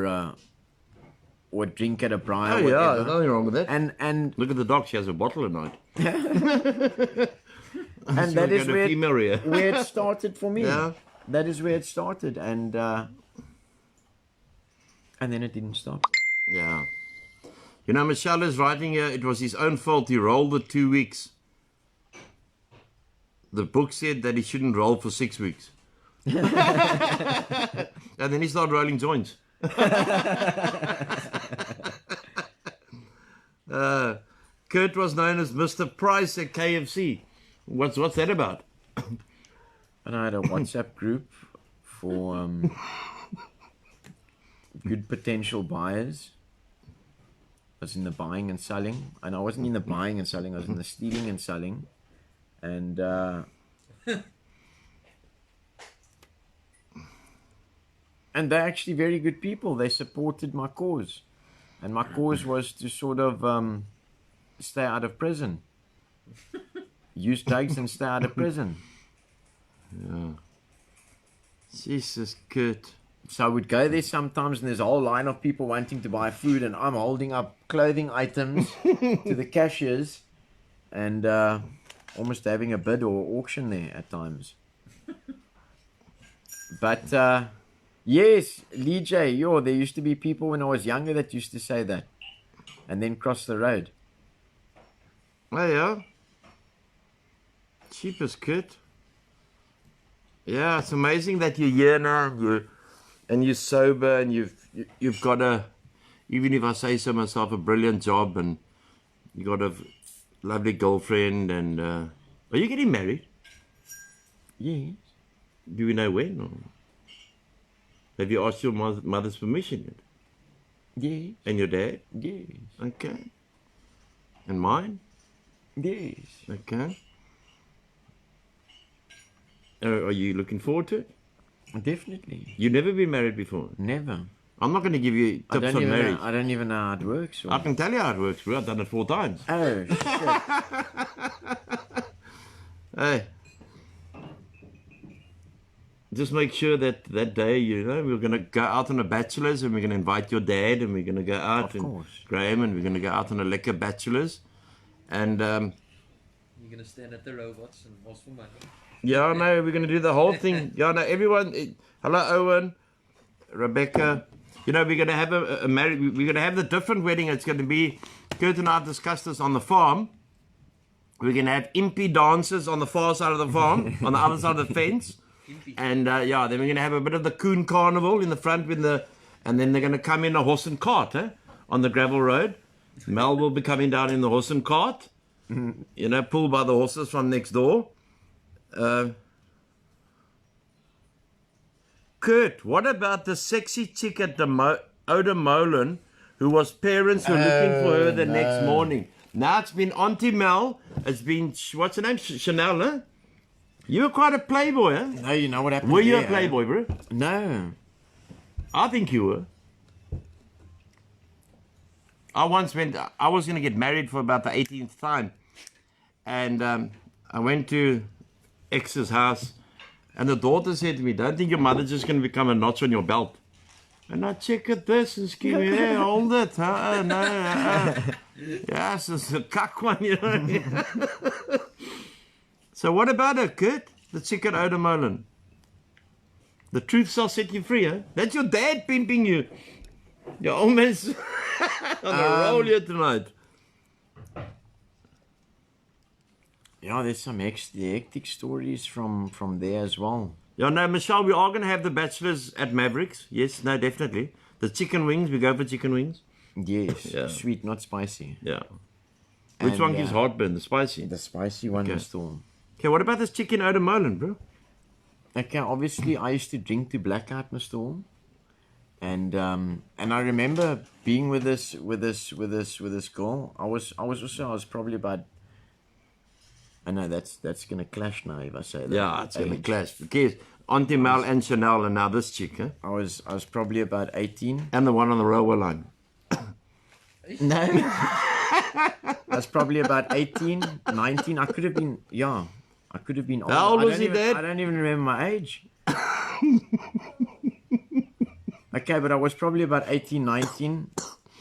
a drink at a braai. Oh or yeah, whatever. there's nothing wrong with that. And Look at the doc; she has a bottle at night. and that is where where it started for me. Yeah. That is where it started, and then it didn't stop. Yeah. You know, Michelle is writing here, it was his own fault. He rolled the 2 weeks. The book said that he shouldn't roll for 6 weeks. And then he started rolling joints. Kurt was known as Mr. Price at KFC. What's that about? And I had a WhatsApp group for good potential buyers. I was in the buying and selling, and I wasn't in the buying and selling, I was in the stealing and selling. And they're actually very good people. They supported my cause, and my cause was to sort of stay out of prison, use drugs and stay out of prison. Yeah. Jesus, Kurt. So I would go there sometimes, and there's a whole line of people wanting to buy food, and I'm holding up clothing items to the cashiers, and almost having a bid or auction there at times. But yes, Lee J, there used to be people when I was younger that used to say that, and then cross the road. Oh yeah. Cheapest Kurt. Yeah, it's amazing that you're here now. You're sober, and you've got even if I say so myself, a brilliant job, and you got a lovely girlfriend. And are you getting married? Yes. Do we know when? Or have you asked your mother's permission yet? Yes. And your dad? Yes. Okay. And mine? Yes. Okay. Are you looking forward to it? Definitely. You've never been married before? Never. I'm not going to give you tips on marriage. I don't even know how it works. I can tell you how it works, bro. I've done it 4 times. Oh, shit. Hey. Just make sure that day, we're going to go out on a bachelor's, and we're going to invite your dad, and we're going to go out, Of course. Graham, and we're going to go out on a lekker bachelor's. And You're gonna stand at the robots and ask for money. yeah, no, we're going to do the whole thing. Yeah, no, everyone. Hello, Owen, Rebecca. You know, we're going to have a marriage. We're going to have the different wedding. It's going to be. Kurt and I discussed this on the farm. We're going to have impy dances on the far side of the farm, on the other side of the fence. And then we're going to have a bit of the coon carnival in the front and then they're going to come in a horse and cart on the gravel road. Mel will be coming down in the horse and cart, you know, pulled by the horses from next door. Kurt, what about the sexy chick at the Odermolen who was parents who were looking for her the next morning? Now it's been Auntie Mel. It's been, what's her name? Chanel, huh? You were quite a playboy, huh? No, you know what happened. Were you there, a playboy, bro? No. I think you were. I was going to get married for about the 18th time. And I went to X's house. And the daughter said to me, don't think your mother's just going to become a notch on your belt. And I check at this and ski, yeah, hold it. Yes, it's a cuck one, you know. So what about her, Kurt? The chick at Odermolen. The truth shall set you free, huh? That's your dad pimping you. Your old man's on a roll here tonight. Yeah, there's some hectic stories from there as well. Yeah, no, Michelle, we are going to have the bachelors at Mavericks. Yes, no, definitely. The chicken wings, we go for chicken wings. Yes, Yeah. sweet, not spicy. Yeah. Which And, one gives heartburn? The spicy? The spicy one Okay. is still. Okay, what about this chicken Odermolen, bro? Okay, obviously I used to drink to blackout, Mr. Orm. And I remember being with this girl. I was probably about. I know that's gonna clash now if I say that. Yeah, it's going to age. clash. Because Auntie Mel and Chanel and now this chick, huh? I was probably about 18. And the one on the railway line. No. I was probably about 18, 19. I could have been, I could have been older. How old I was don't he, even- Dad? I don't even remember my age. Okay, but I was probably about 18, 19,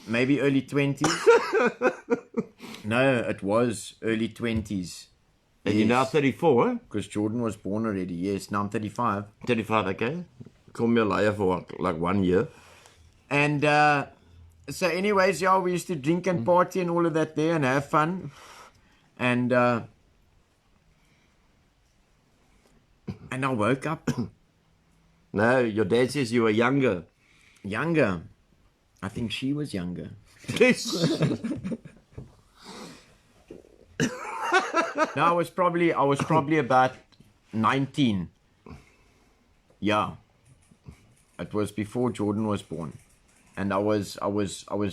maybe early 20s. No, it was early 20s. And you're now 34, huh? Because Jordan was born already. Yes, now I'm 35. 35, okay. Call me a liar for what, like 1 year. And so anyways, we used to drink and party and all of that there and have fun. And I woke up No, your dad says you were younger. younger. I think she was younger. No, I was probably about 19. Yeah. It was before Jordan was born. And I was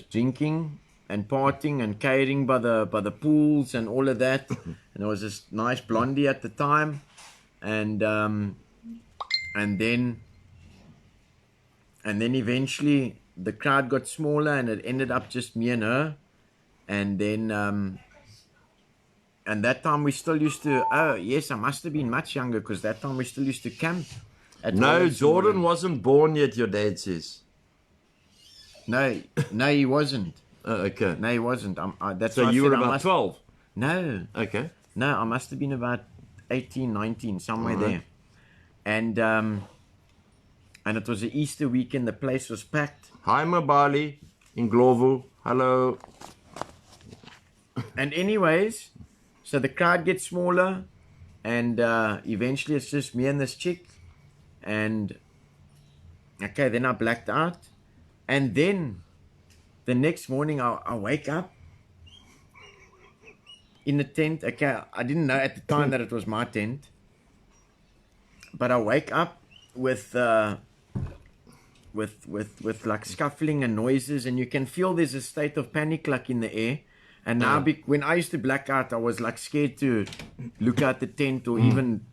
drinking and partying and catering by the pools and all of that. And I was this nice blondie at the time. And then eventually the crowd got smaller and it ended up just me and her. And then and that time we still used to, oh yes, I must have been much younger because that time we still used to camp. At No, RAEL Jordan Sober. wasn't born yet, your dad says. No, he wasn't. Oh, okay. No, he wasn't. That's So why I you said were I about must- 12? No, Okay. no, I must have been about 18, 19, somewhere Alright. there. And it was the Easter weekend. The place was packed. Hi, Mabali in Glovo. Hello. And anyways, so the crowd gets smaller, and eventually it's just me and this chick. And okay, then I blacked out, and then the next morning I wake up in the tent. Okay, I didn't know at the time that it was my tent, but I wake up with like scuffling and noises, and you can feel there's a state of panic like in the air. And now, when I used to black out, I was like scared to look out the tent or even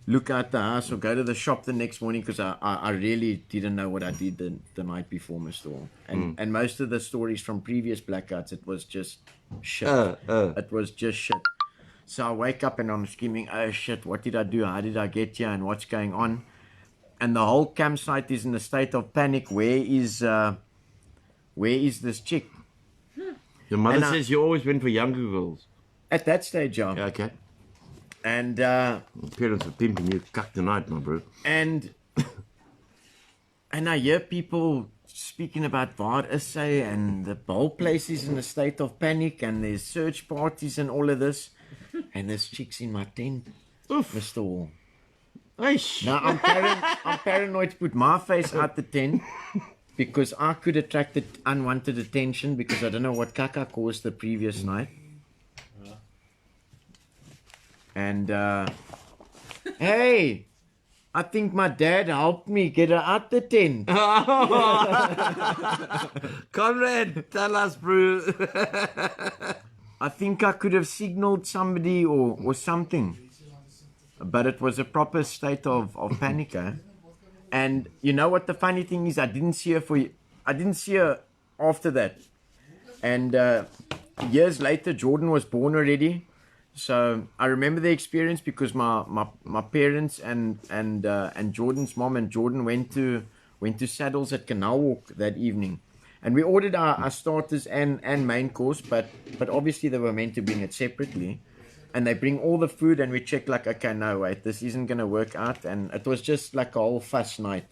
look out the house or go to the shop the next morning because I really didn't know what I did the night before, Mr. Wall. And most of the stories from previous blackouts, it was just shit. It was just shit. So I wake up and I'm screaming, oh shit, what did I do? How did I get here? And what's going on? And the whole campsite is in a state of panic. Where is this chick? Your mother And I- says you always went for younger girls. At that stage, Yeah, okay. And Parents were pimping you cuck tonight, my bro. and I hear people speaking about waar is sy and the whole place is in a state of panic and there's search parties and all of this. And this chick's in my tent, Mr. Hall. Eish. Now I'm paranoid to put my face out the tent because I could attract unwanted attention because I don't know what Kaka caused the previous night. And hey, I think my dad helped me get her out the tent. Conrad, tell us, bro. I think I could have signaled somebody or something. But it was a proper state of panic. And you know what the funny thing is? I didn't see her after that. And years later, Jordan was born already. So I remember the experience because my parents and Jordan's mom and Jordan went to Saddles at Canal Walk that evening. And we ordered our starters and main course, but obviously they were meant to bring it separately. And they bring all the food and we check like, okay, no, wait, this isn't going to work out. And it was just like a whole fuss night.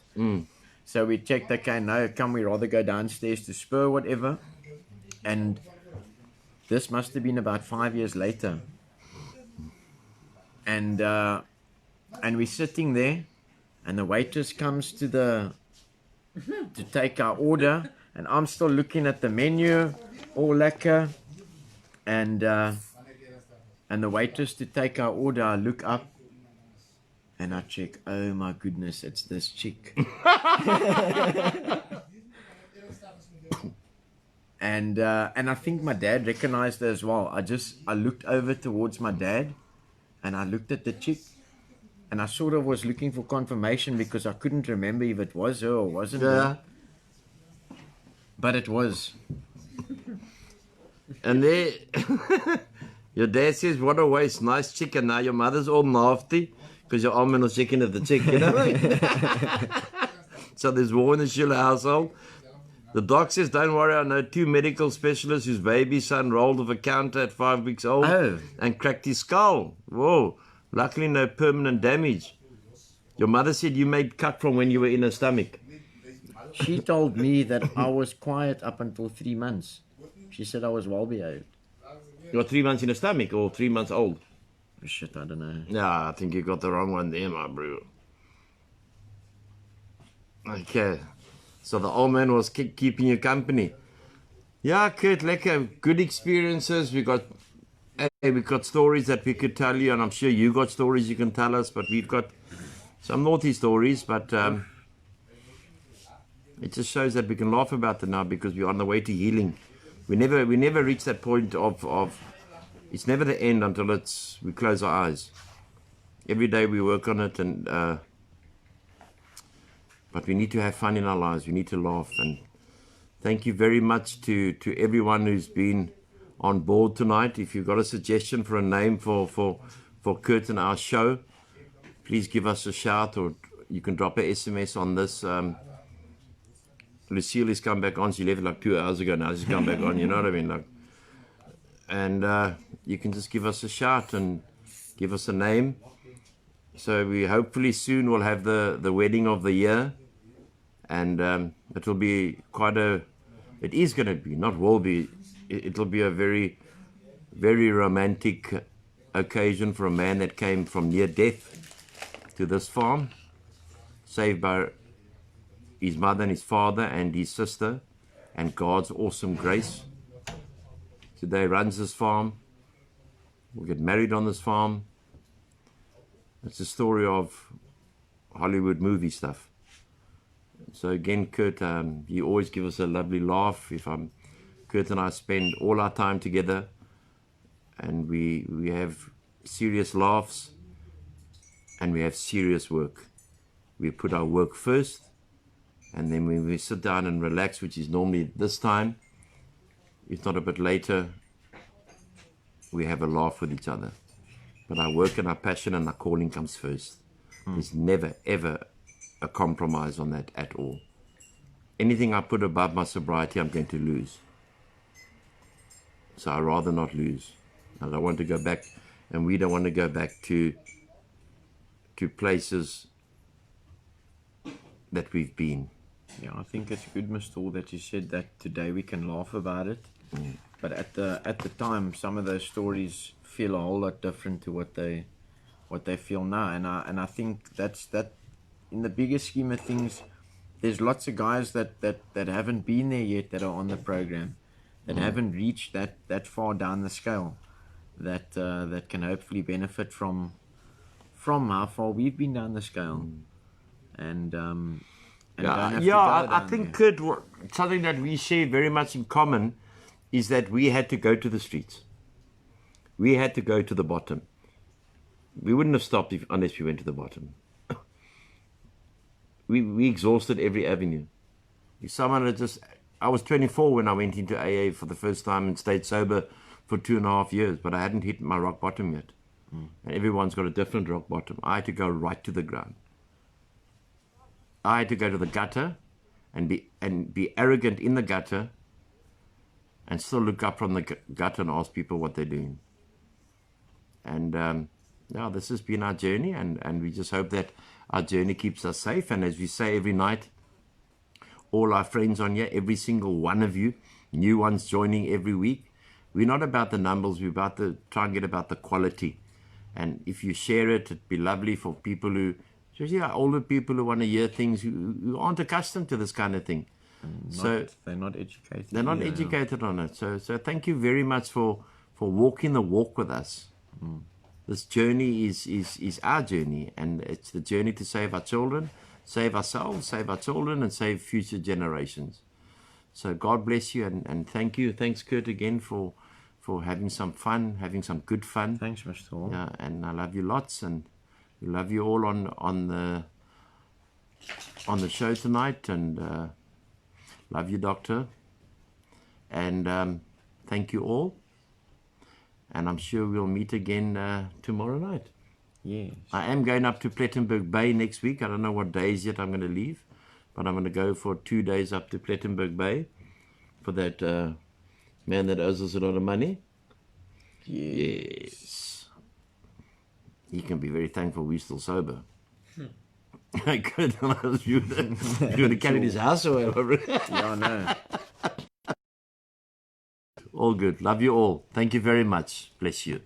So we checked, okay, no, can we rather go downstairs to Spur, whatever. And this must have been about 5 years later. And we're sitting there and the waitress comes to take our order. And I'm still looking at the menu, all lekker. And the waitress to take our order, I look up and I check, oh my goodness, it's this chick. And I think my dad recognized her as well. I looked over towards my dad and I looked at the chick and I sort of was looking for confirmation because I couldn't remember if it was her or wasn't her. But it was. And there, your dad says, what a waste, nice chicken. Now your mother's all nasty because your almond was chicken of the chick, you know? So there's war in the Schuler household. The doc says, don't worry, I know 2 medical specialists whose baby son rolled off a counter at 5 weeks old and cracked his skull. Whoa, luckily no permanent damage. Your mother said you made cut from when you were in her stomach. She told me that I was quiet up until 3 months. She said I was well behaved. You got 3 months in her stomach or 3 months old? Oh, shit, I don't know. Yeah, I think you got the wrong one there, my bro. Okay. So the old man was keeping you company. Yeah, Kurt, lekker. Good experiences. We got stories that we could tell you, and I'm sure you got stories you can tell us, but we've got some naughty stories, but it just shows that we can laugh about them now because we're on the way to healing. We never reach that point of it's never the end until we close our eyes. Every day we work on it, and but we need to have fun in our lives. We need to laugh. And thank you very much to everyone who's been on board tonight. If you've got a suggestion for a name for Kurt and our show, please give us a shout, or you can drop a SMS on this. Lucille has come back on. She left like 2 hours ago now. She's come back on, you know what I mean? Like, and you can just give us a shout and give us a name. So we hopefully soon will have the wedding of the year. And it will be it is going to be, not will be, it'll be a very, very romantic occasion for a man that came from near death to this farm, saved by his mother and his father and his sister and God's awesome grace. Today runs this farm. We'll get married on this farm. It's a story of Hollywood movie stuff. So again, Kurt, you always give us a lovely laugh. Kurt and I spend all our time together, and we have serious laughs, and we have serious work. We put our work first, and then when we sit down and relax, which is normally this time, if not a bit later, we have a laugh with each other. But our work and our passion and our calling comes first. There's never, ever a compromise on that at all. Anything I put above my sobriety, I'm going to lose. So I'd rather not lose. I don't want to go back, and we don't want to go back to places that we've been. Yeah, I think it's good, Mr. Hall, that you said that today we can laugh about it. But at the time, some of those stories feel a whole lot different to what they feel now. And I think that in the bigger scheme of things, there's lots of guys that haven't been there yet that are on the program, that haven't reached that far down the scale, that can hopefully benefit from how far we've been down the scale. And don't have to go I down think, there. Kurt, something that we share very much in common is that we had to go to the streets. We had to go to the bottom. We wouldn't have stopped unless we went to the bottom. We exhausted every avenue. If someone had I was 24 when I went into AA for the first time and stayed sober for 2.5 years, but I hadn't hit my rock bottom yet. And everyone's got a different rock bottom. I had to go right to the ground. I had to go to the gutter and be arrogant in the gutter and still look up from the gutter and ask people what they're doing. And this has been our journey, and we just hope that our journey keeps us safe. And as we say every night, all our friends on here, every single one of you, new ones joining every week, we're not about the numbers, we're about try and get about the quality. And if you share it, it'd be lovely for people who, especially our older people who want to hear things, who aren't accustomed to this kind of thing. They're not educated. They're not educated on it. So thank you very much for walking the walk with us. This journey is our journey, and it's the journey to save our children, save ourselves, save our children, and save future generations. So God bless you, and thank you. Thanks, Kurt, again for having some fun, having some good fun. Thanks, Mr. Hall. Yeah, and I love you lots, and we love you all on the show tonight, and love you, Doctor. And thank you all. And I'm sure we'll meet again tomorrow night. Yes. I am going up to Plettenberg Bay next week. I don't know what days yet I'm going to leave, but I'm going to go for 2 days up to Plettenberg Bay for that man that owes us a lot of money. Yes. He can be very thankful we're still sober. I could. You would have carried his house away. Yeah, I know. All good. Love you all. Thank you very much. Bless you.